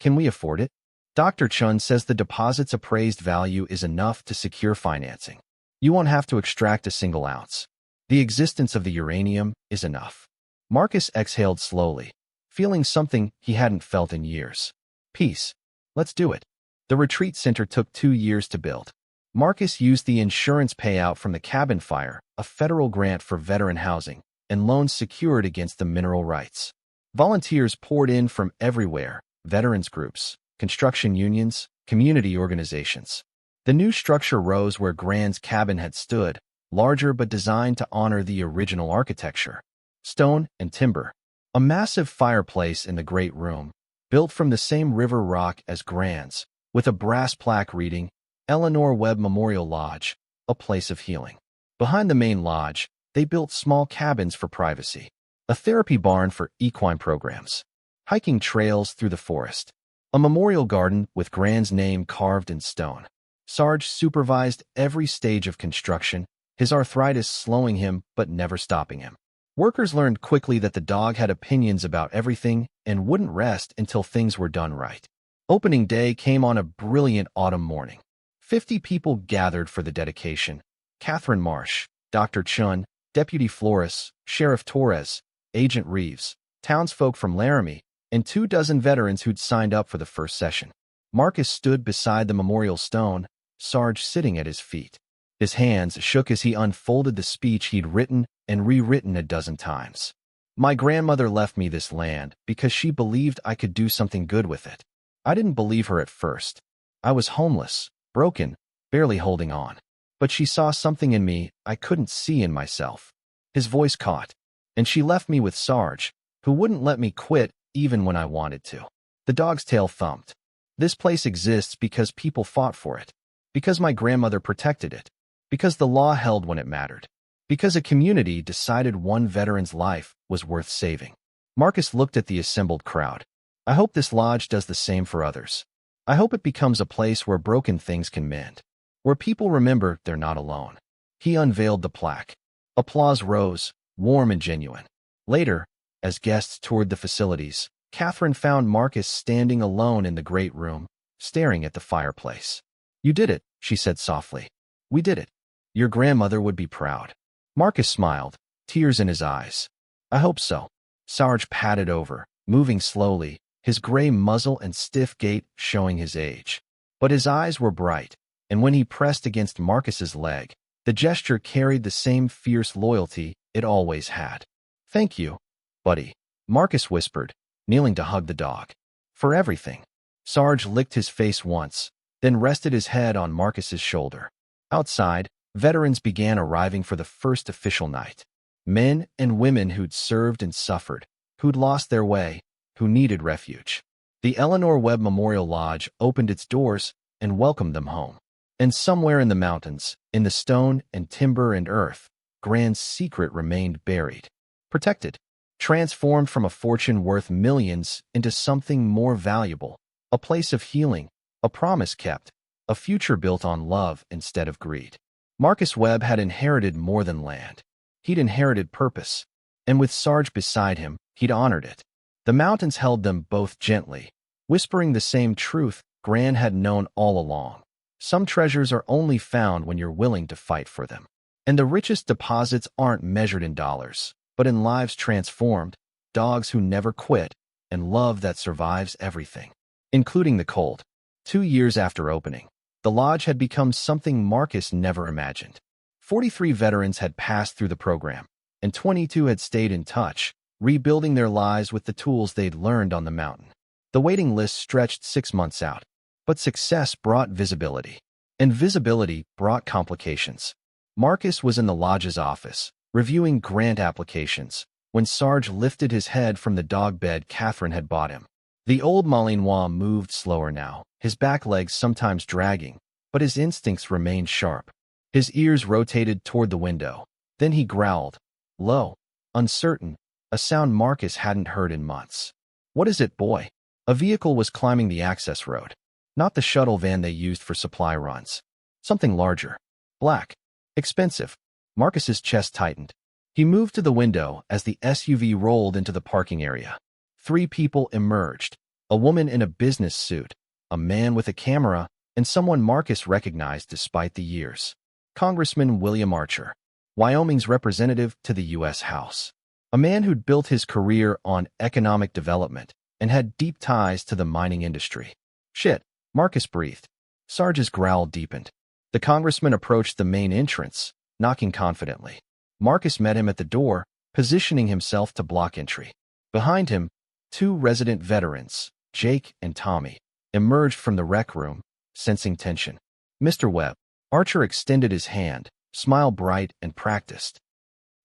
"Can we afford it?" Dr. Chun says the deposit's appraised value is enough to secure financing. You won't have to extract a single ounce. The existence of the uranium is enough. Marcus exhaled slowly, feeling something he hadn't felt in years. Peace. Let's do it. The retreat center took 2 years to build. Marcus used the insurance payout from the cabin fire, a federal grant for veteran housing, and loans secured against the mineral rights. Volunteers poured in from everywhere, veterans groups, construction unions, community organizations. The new structure rose where Gran's cabin had stood, larger but designed to honor the original architecture. stone, and timber. A massive fireplace in the great room, built from the same river rock as Grand's, with a brass plaque reading, Eleanor Webb Memorial Lodge, a place of healing. Behind the main lodge, they built small cabins for privacy, a therapy barn for equine programs, hiking trails through the forest, a memorial garden with Grand's name carved in stone. Sarge supervised every stage of construction, his arthritis slowing him but never stopping him. Workers learned quickly that the dog had opinions about everything and wouldn't rest until things were done right. Opening day came on a brilliant autumn morning. 50 people gathered for the dedication. Catherine Marsh, Dr. Chun, Deputy Flores, Sheriff Torres, Agent Reeves, townsfolk from Laramie, and 24 veterans who'd signed up for the first session. Marcus stood beside the memorial stone, Sarge sitting at his feet. His hands shook as he unfolded the speech he'd written and rewritten a dozen times. My grandmother left me this land because she believed I could do something good with it. I didn't believe her at first. I was homeless, broken, barely holding on. But she saw something in me I couldn't see in myself. His voice caught, and she left me with Sarge, who wouldn't let me quit even when I wanted to. The dog's tail thumped. This place exists because people fought for it, because my grandmother protected it, because the law held when it mattered, because a community decided one veteran's life was worth saving. Marcus looked at the assembled crowd. I hope this lodge does the same for others. I hope it becomes a place where broken things can mend, where people remember they're not alone. He unveiled the plaque. Applause rose, warm and genuine. Later, as guests toured the facilities, Catherine found Marcus standing alone in the great room, staring at the fireplace. You did it, she said softly. We did it. Your grandmother would be proud. Marcus smiled, tears in his eyes. I hope so. Sarge padded over, moving slowly, his gray muzzle and stiff gait showing his age. But his eyes were bright, and when he pressed against Marcus's leg, the gesture carried the same fierce loyalty it always had. Thank you, buddy, Marcus whispered, kneeling to hug the dog. For everything. Sarge licked his face once, then rested his head on Marcus's shoulder. Outside, veterans began arriving for the first official night. Men and women who'd served and suffered, who'd lost their way, who needed refuge. The Eleanor Webb Memorial Lodge opened its doors and welcomed them home. And somewhere in the mountains, in the stone and timber and earth, Grand's secret remained buried, protected, transformed from a fortune worth millions into something more valuable, a place of healing, a promise kept, a future built on love instead of greed. Marcus Webb had inherited more than land. He'd inherited purpose, and with Sarge beside him, he'd honored it. The mountains held them both gently, whispering the same truth Grand had known all along. Some treasures are only found when you're willing to fight for them. And the richest deposits aren't measured in dollars, but in lives transformed, dogs who never quit, and love that survives everything, including the cold. 2 years after opening, the lodge had become something Marcus never imagined. 43 veterans had passed through the program, and 22 had stayed in touch, rebuilding their lives with the tools they'd learned on the mountain. The waiting list stretched 6 months out, but success brought visibility, and visibility brought complications. Marcus was in the lodge's office, reviewing grant applications, when Sarge lifted his head from the dog bed Catherine had bought him. The old Malinois moved slower now, his back legs sometimes dragging, but his instincts remained sharp. His ears rotated toward the window. Then he growled, low, uncertain, a sound Marcus hadn't heard in months. What is it, boy? A vehicle was climbing the access road. Not the shuttle van they used for supply runs. Something larger. Black. Expensive. Marcus's chest tightened. He moved to the window as the SUV rolled into the parking area. 3 people emerged. A woman in a business suit, a man with a camera, and someone Marcus recognized despite the years. Congressman William Archer, Wyoming's representative to the U.S. House. A man who'd built his career on economic development and had deep ties to the mining industry. Shit, Marcus breathed. Sarge's growl deepened. The congressman approached the main entrance, knocking confidently. Marcus met him at the door, positioning himself to block entry. Behind him, 2 resident veterans, Jake and Tommy, emerged from the rec room, sensing tension. Mr. Webb. Archer extended his hand, smile bright and practiced.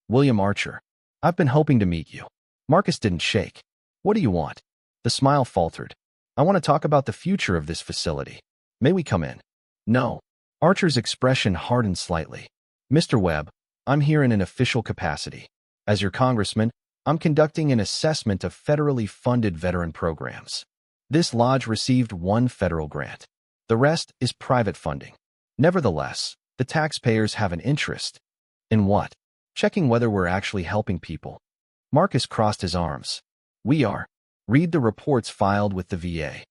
William Archer. I've been hoping to meet you. Marcus didn't shake. What do you want? The smile faltered. I want to talk about the future of this facility. May we come in? No. Archer's expression hardened slightly. Mr. Webb, I'm here in an official capacity. As your congressman, I'm conducting an assessment of federally funded veteran programs. This lodge received one federal grant. The rest is private funding. Nevertheless, the taxpayers have an interest. In what? Checking whether we're actually helping people. Marcus crossed his arms. We are. Read the reports filed with the VA.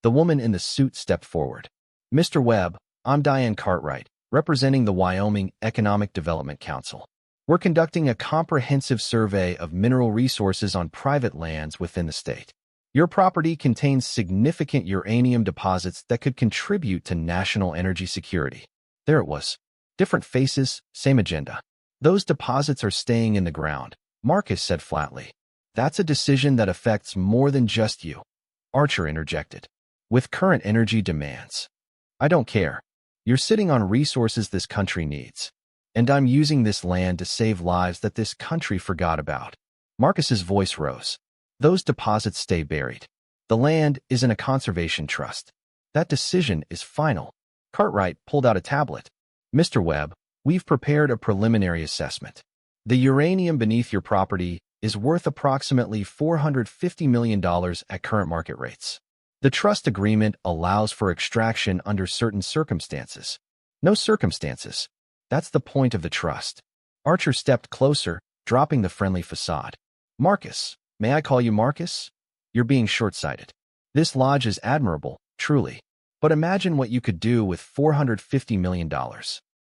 The woman in the suit stepped forward. Mr. Webb, I'm Diane Cartwright, representing the Wyoming Economic Development Council. We're conducting a comprehensive survey of mineral resources on private lands within the state. Your property contains significant uranium deposits that could contribute to national energy security. There it was. Different faces, same agenda. Those deposits are staying in the ground, Marcus said flatly. That's a decision that affects more than just you. Archer interjected. With current energy demands. I don't care. You're sitting on resources this country needs. And I'm using this land to save lives that this country forgot about. Marcus's voice rose. Those deposits stay buried. The land is in a conservation trust. That decision is final. Cartwright pulled out a tablet. Mr. Webb, we've prepared a preliminary assessment. The uranium beneath your property is worth approximately $450 million at current market rates. The trust agreement allows for extraction under certain circumstances. No circumstances. That's the point of the trust. Archer stepped closer, dropping the friendly facade. Marcus, may I call you Marcus? You're being short-sighted. This lodge is admirable, truly. But imagine what you could do with $450 million.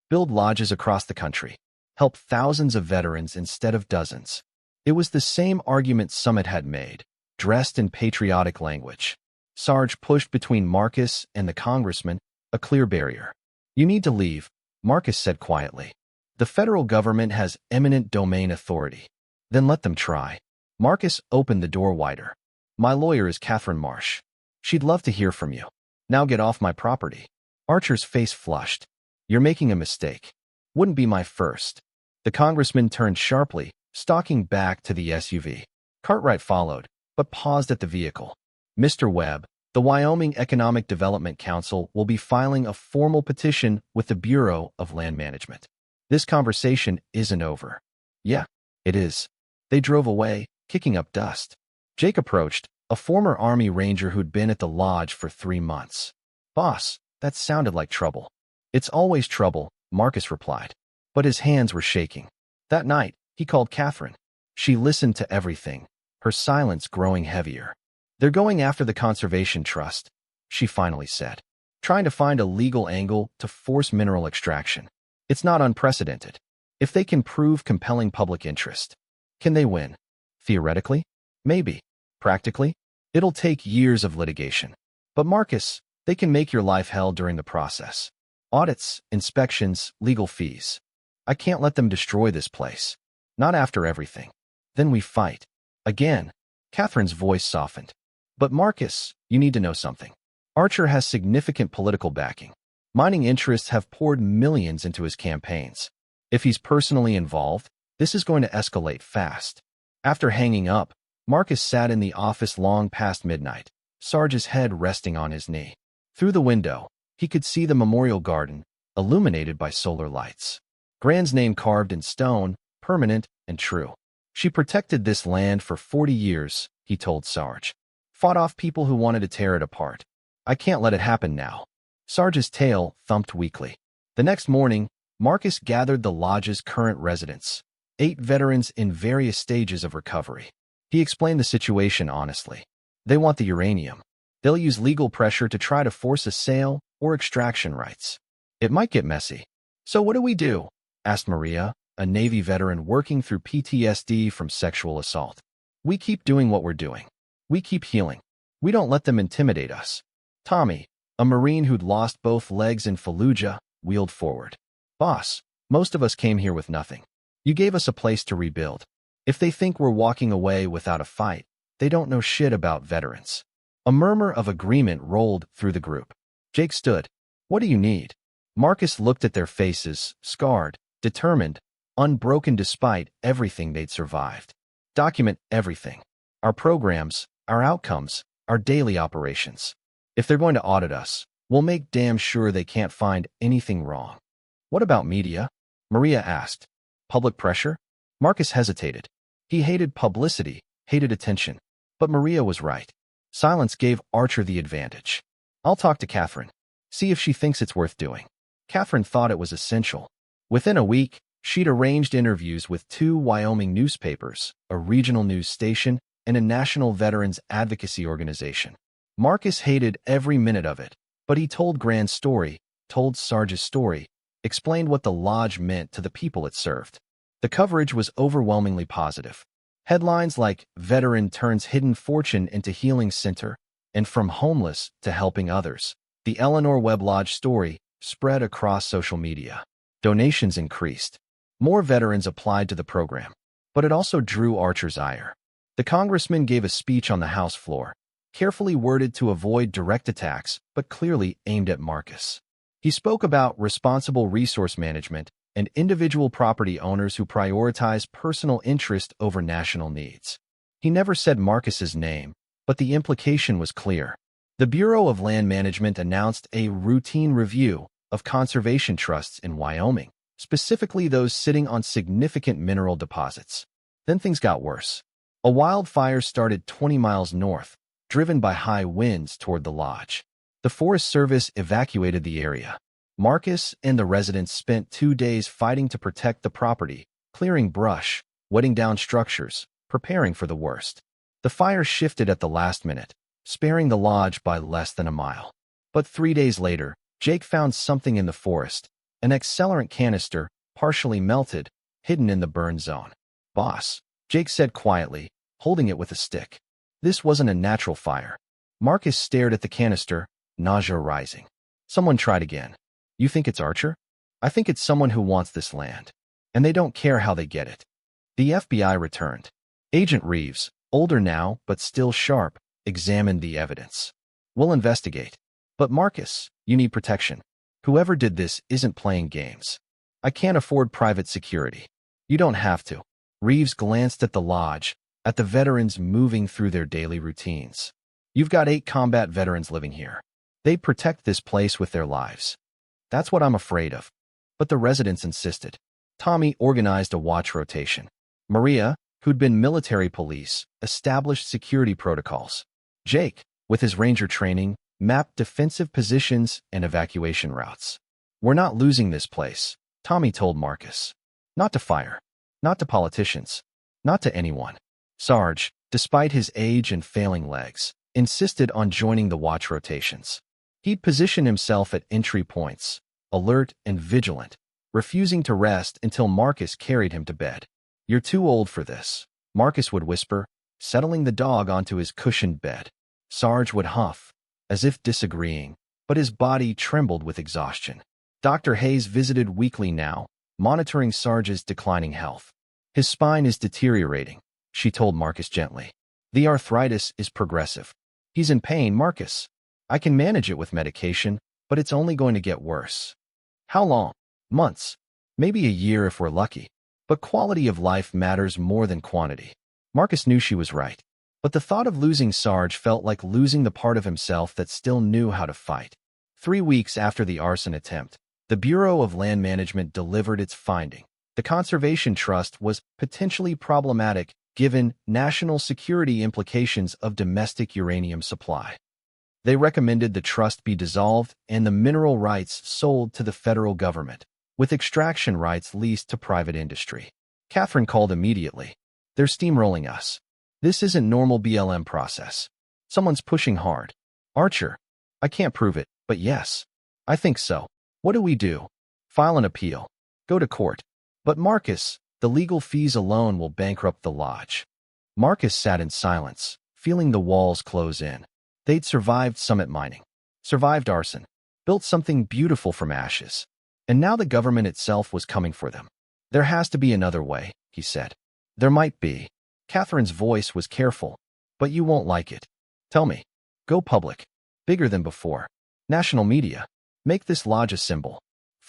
Build lodges across the country. Help thousands of veterans instead of dozens. It was the same argument Summit had made, dressed in patriotic language. Sarge pushed between Marcus and the congressman, a clear barrier. You need to leave, Marcus said quietly. The federal government has eminent domain authority. Then let them try. Marcus opened the door wider. My lawyer is Catherine Marsh. She'd love to hear from you. Now get off my property. Archer's face flushed. You're making a mistake. Wouldn't be my first. The congressman turned sharply, stalking back to the SUV. Cartwright followed, but paused at the vehicle. Mr. Webb, the Wyoming Economic Development Council will be filing a formal petition with the Bureau of Land Management. This conversation isn't over. Yeah, it is. They drove away, kicking up dust. Jake approached, a former Army Ranger who'd been at the lodge for 3 months. Boss, that sounded like trouble. It's always trouble, Marcus replied. But his hands were shaking. That night, he called Catherine. She listened to everything, her silence growing heavier. They're going after the Conservation Trust, she finally said, trying to find a legal angle to force mineral extraction. It's not unprecedented. If they can prove compelling public interest, can they win? Theoretically? Maybe. Practically? It'll take years of litigation. But Marcus, they can make your life hell during the process. Audits, inspections, legal fees. I can't let them destroy this place. Not after everything. Then we fight. Again. Catherine's voice softened. But Marcus, you need to know something. Archer has significant political backing. Mining interests have poured millions into his campaigns. If he's personally involved, this is going to escalate fast. After hanging up, Marcus sat in the office long past midnight, Sarge's head resting on his knee. Through the window, he could see the memorial garden, illuminated by solar lights. Gran's name carved in stone, permanent and true. She protected this land for 40 years, he told Sarge. Fought off people who wanted to tear it apart. I can't let it happen now. Sarge's tail thumped weakly. The next morning, Marcus gathered the lodge's current residents, 8 veterans in various stages of recovery. He explained the situation honestly. They want the uranium. They'll use legal pressure to try to force a sale or extraction rights. It might get messy. So what do we do? Asked Maria, a Navy veteran working through PTSD from sexual assault. We keep doing what we're doing. We keep healing. We don't let them intimidate us. Tommy, a Marine who'd lost both legs in Fallujah, wheeled forward. Boss, most of us came here with nothing. You gave us a place to rebuild. If they think we're walking away without a fight, they don't know shit about veterans. A murmur of agreement rolled through the group. Jake stood. What do you need? Marcus looked at their faces, scarred, determined, unbroken despite everything they'd survived. Document everything. Our programs, our outcomes, our daily operations. If they're going to audit us, we'll make damn sure they can't find anything wrong. What about media? Maria asked. Public pressure? Marcus hesitated. He hated publicity, hated attention. But Maria was right. Silence gave Archer the advantage. I'll talk to Catherine. See if she thinks it's worth doing. Catherine thought it was essential. Within a week, she'd arranged interviews with 2 Wyoming newspapers, a regional news station, and a national veterans advocacy organization. Marcus hated every minute of it, but he told Grand's story, told Sarge's story, explained what the lodge meant to the people it served. The coverage was overwhelmingly positive. Headlines like "Veteran Turns Hidden Fortune into Healing Center" and "From Homeless to Helping Others." The Eleanor Webb Lodge story spread across social media. Donations increased. More veterans applied to the program, but it also drew Archer's ire. The congressman gave a speech on the House floor, carefully worded to avoid direct attacks, but clearly aimed at Marcus. He spoke about responsible resource management and individual property owners who prioritize personal interest over national needs. He never said Marcus's name, but the implication was clear. The Bureau of Land Management announced a routine review of conservation trusts in Wyoming, specifically those sitting on significant mineral deposits. Then things got worse. A wildfire started 20 miles north, driven by high winds toward the lodge. The Forest Service evacuated the area. Marcus and the residents spent 2 days fighting to protect the property, clearing brush, wetting down structures, preparing for the worst. The fire shifted at the last minute, sparing the lodge by less than a mile. But 3 days later, Jake found something in the forest, an accelerant canister, partially melted, hidden in the burn zone. "Boss," Jake said quietly, holding it with a stick. This wasn't a natural fire. Marcus stared at the canister, nausea rising. Someone tried again. "You think it's Archer?" "I think it's someone who wants this land. And they don't care how they get it." The FBI returned. Agent Reeves, older now but still sharp, examined the evidence. "We'll investigate. But Marcus, you need protection. Whoever did this isn't playing games. I can't afford private security." "You don't have to." Reeves glanced at the lodge, at the veterans moving through their daily routines. "You've got 8 combat veterans living here. They protect this place with their lives." "That's what I'm afraid of." But the residents insisted. Tommy organized a watch rotation. Maria, who'd been military police, established security protocols. Jake, with his ranger training, mapped defensive positions and evacuation routes. "We're not losing this place," Tommy told Marcus. "Not to fire. Not to politicians. Not to anyone." Sarge, despite his age and failing legs, insisted on joining the watch rotations. He'd position himself at entry points, alert and vigilant, refusing to rest until Marcus carried him to bed. "You're too old for this," Marcus would whisper, settling the dog onto his cushioned bed. Sarge would huff, as if disagreeing, but his body trembled with exhaustion. Dr. Hayes visited weekly now, monitoring Sarge's declining health. "His spine is deteriorating," she told Marcus gently. "The arthritis is progressive. He's in pain, Marcus. I can manage it with medication, but it's only going to get worse." "How long?" "Months. Maybe a year if we're lucky. But quality of life matters more than quantity." Marcus knew she was right. But the thought of losing Sarge felt like losing the part of himself that still knew how to fight. 3 weeks after the arson attempt, the Bureau of Land Management delivered its finding. The Conservation Trust was potentially problematic given national security implications of domestic uranium supply. They recommended the trust be dissolved and the mineral rights sold to the federal government, with extraction rights leased to private industry. Catherine called immediately. "They're steamrolling us. This isn't normal BLM process. Someone's pushing hard." "Archer, I can't prove it, but yes. I think so. What do we do?" "File an appeal. Go to court." "But Marcus, the legal fees alone will bankrupt the lodge." Marcus sat in silence, feeling the walls close in. They'd survived summit mining, survived arson, built something beautiful from ashes. And now the government itself was coming for them. "There has to be another way," he said. "There might be." Catherine's voice was careful. "But you won't like it. Tell me. Go public. Bigger than before. National media. Make this lodge a symbol.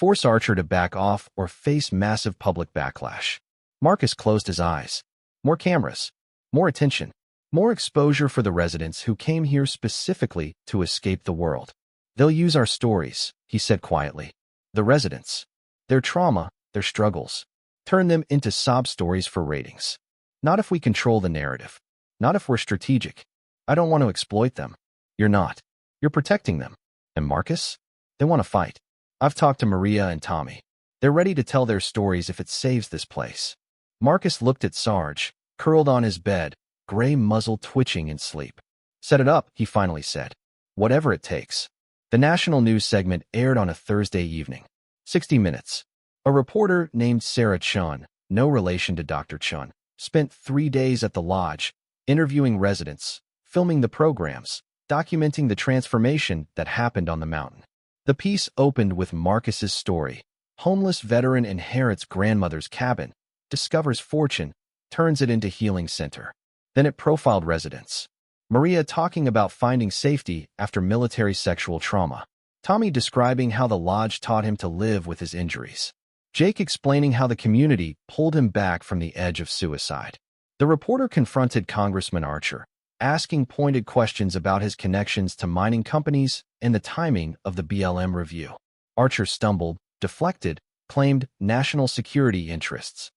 force Archer to back off or face massive public backlash. Marcus closed his eyes. More cameras, more attention, more exposure for the residents who came here specifically to escape the world. They'll use our stories, he said quietly. The residents. Their trauma, their struggles. Turn them into sob stories for ratings. Not if we control the narrative. Not if we're strategic. I don't want to exploit them. You're not. You're protecting them. And Marcus? They want to fight. I've talked to Maria and Tommy. They're ready to tell their stories if it saves this place. Marcus looked at Sarge, curled on his bed, gray muzzle twitching in sleep. Set it up, he finally said. Whatever it takes. The national news segment aired on a Thursday evening. 60 Minutes. A reporter named Sarah Chun, no relation to Dr. Chun, spent 3 days at the lodge, interviewing residents, filming the programs, documenting the transformation that happened on the mountain. The piece opened with Marcus's story. Homeless veteran inherits grandmother's cabin, discovers fortune, turns it into healing center. Then it profiled residents. Maria talking about finding safety after military sexual trauma. Tommy describing how the lodge taught him to live with his injuries. Jake explaining how the community pulled him back from the edge of suicide. The reporter confronted Congressman Archer, asking pointed questions about his connections to mining companies and the timing of the BLM review. Archer stumbled, deflected, claimed national security interests.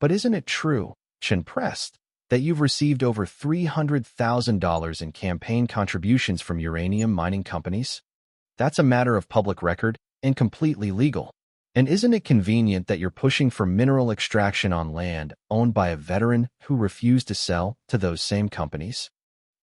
But isn't it true, Chen pressed, that you've received over $300,000 in campaign contributions from uranium mining companies? That's a matter of public record and completely legal. And isn't it convenient that you're pushing for mineral extraction on land owned by a veteran who refused to sell to those same companies?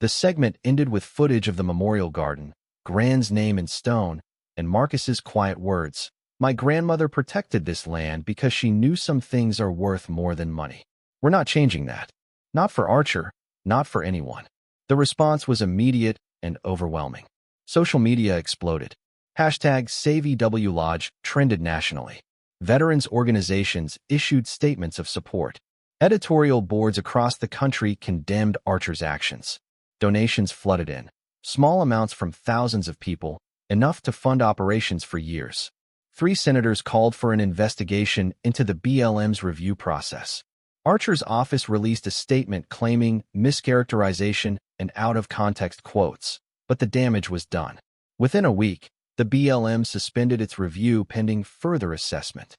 The segment ended with footage of the memorial garden, Grand's name in stone, and Marcus's quiet words. My grandmother protected this land because she knew some things are worth more than money. We're not changing that. Not for Archer, not for anyone. The response was immediate and overwhelming. Social media exploded. Hashtag SaveEWLodge trended nationally. Veterans organizations issued statements of support. Editorial boards across the country condemned Archer's actions. Donations flooded in. Small amounts from thousands of people, enough to fund operations for years. 3 senators called for an investigation into the BLM's review process. Archer's office released a statement claiming mischaracterization and out-of-context quotes, but the damage was done. Within a week, the BLM suspended its review pending further assessment.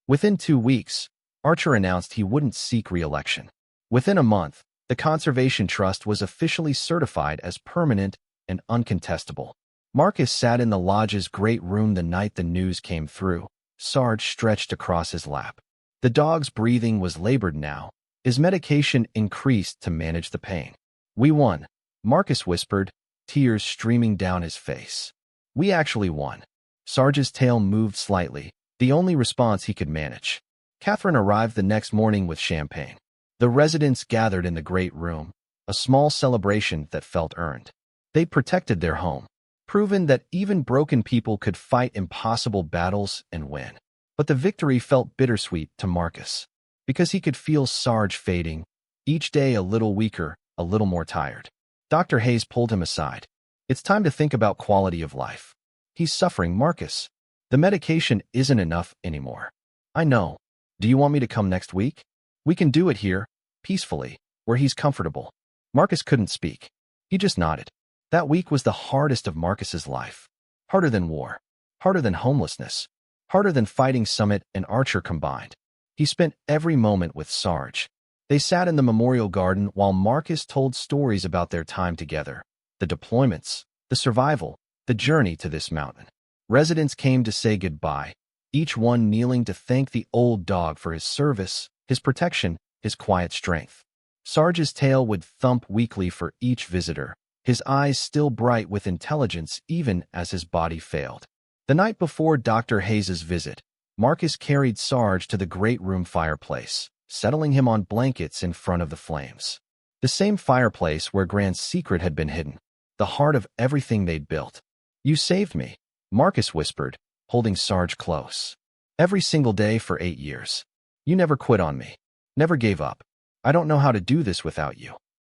Within 2 weeks, Archer announced he wouldn't seek re-election. Within a month, the Conservation Trust was officially certified as permanent and uncontestable. Marcus sat in the lodge's great room the night the news came through, Sarge stretched across his lap. The dog's breathing was labored now. His medication increased to manage the pain. We won, Marcus whispered, tears streaming down his face. We actually won. Sarge's tail moved slightly, the only response he could manage. Catherine arrived the next morning with champagne. The residents gathered in the great room, a small celebration that felt earned. They protected their home, proven that even broken people could fight impossible battles and win. But the victory felt bittersweet to Marcus, because he could feel Sarge fading, each day a little weaker, a little more tired. Dr. Hayes pulled him aside. It's time to think about quality of life. He's suffering, Marcus. The medication isn't enough anymore. I know. Do you want me to come next week? We can do it here, peacefully, where he's comfortable. Marcus couldn't speak. He just nodded. That week was the hardest of Marcus's life. Harder than war. Harder than homelessness. Harder than fighting Summit and Archer combined. He spent every moment with Sarge. They sat in the memorial garden while Marcus told stories about their time together. The deployments, the survival, the journey to this mountain. Residents came to say goodbye, each one kneeling to thank the old dog for his service, his protection, his quiet strength. Sarge's tail would thump weakly for each visitor, his eyes still bright with intelligence even as his body failed. The night before Dr. Hayes's visit, Marcus carried Sarge to the great room fireplace, settling him on blankets in front of the flames. The same fireplace where Grant's secret had been hidden, the heart of everything they'd built. You saved me, Marcus whispered, holding Sarge close. Every single day for 8 years. You never quit on me. Never gave up. I don't know how to do this without you.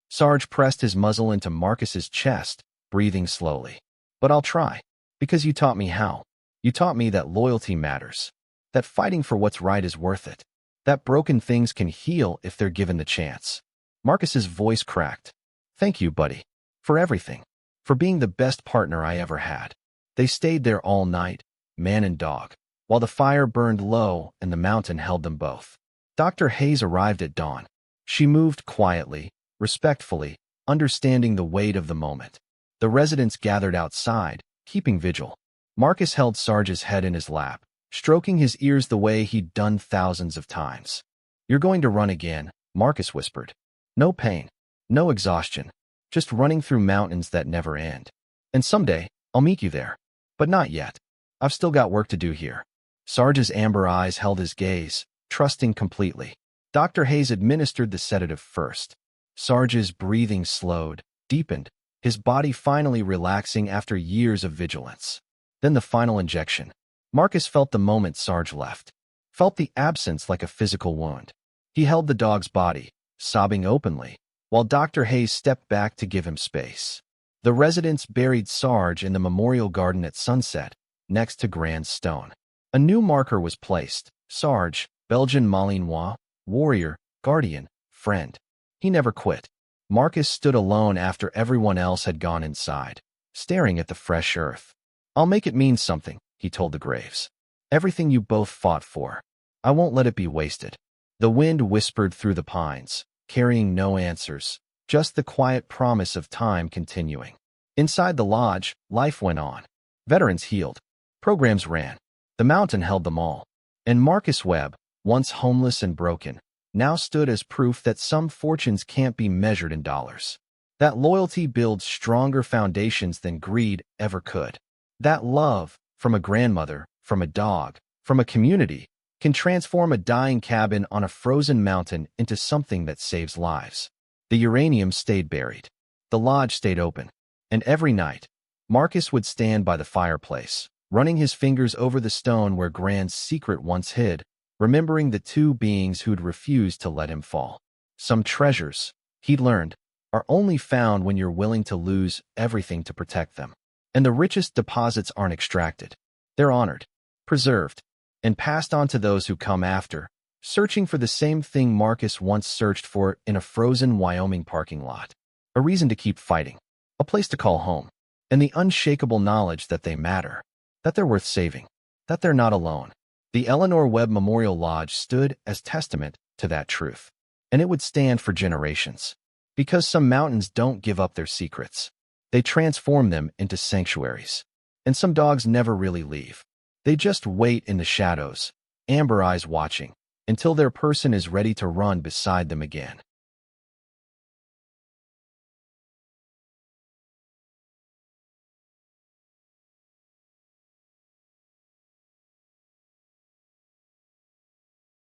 Sarge pressed his muzzle into Marcus's chest, breathing slowly. But I'll try. Because you taught me how. You taught me that loyalty matters, that fighting for what's right is worth it, that broken things can heal if they're given the chance. Marcus's voice cracked. Thank you, buddy, for everything, for being the best partner I ever had. They stayed there all night, man and dog, while the fire burned low and the mountain held them both. Dr. Hayes arrived at dawn. She moved quietly, respectfully, understanding the weight of the moment. The residents gathered outside, keeping vigil. Marcus held Sarge's head in his lap, stroking his ears the way he'd done thousands of times. You're going to run again, Marcus whispered. No pain, no exhaustion, just running through mountains that never end. And someday, I'll meet you there. But not yet. I've still got work to do here. Sarge's amber eyes held his gaze, trusting completely. Dr. Hayes administered the sedative first. Sarge's breathing slowed, deepened, his body finally relaxing after years of vigilance. Then the final injection. Marcus felt the moment Sarge left, felt the absence like a physical wound. He held the dog's body, sobbing openly, while Dr. Hayes stepped back to give him space. The residents buried Sarge in the memorial garden at sunset, next to Grand's stone. A new marker was placed. Sarge, Belgian Malinois, warrior, guardian, friend. He never quit. Marcus stood alone after everyone else had gone inside, staring at the fresh earth. I'll make it mean something, he told the graves. Everything you both fought for. I won't let it be wasted. The wind whispered through the pines, carrying no answers, just the quiet promise of time continuing. Inside the lodge, life went on. Veterans healed. Programs ran. The mountain held them all. And Marcus Webb, once homeless and broken, now stood as proof that some fortunes can't be measured in dollars. That loyalty builds stronger foundations than greed ever could. That love, from a grandmother, from a dog, from a community, can transform a dying cabin on a frozen mountain into something that saves lives. The uranium stayed buried. The lodge stayed open. And every night, Marcus would stand by the fireplace, running his fingers over the stone where Grand's secret once hid, remembering the two beings who'd refused to let him fall. Some treasures, he'd learned, are only found when you're willing to lose everything to protect them. And the richest deposits aren't extracted. They're honored, preserved, and passed on to those who come after, searching for the same thing Marcus once searched for in a frozen Wyoming parking lot. A reason to keep fighting, a place to call home, and the unshakable knowledge that they matter, that they're worth saving, that they're not alone. The Eleanor Webb Memorial Lodge stood as testament to that truth, and it would stand for generations. Because some mountains don't give up their secrets. They transform them into sanctuaries. And some dogs never really leave. They just wait in the shadows, amber eyes watching, until their person is ready to run beside them again.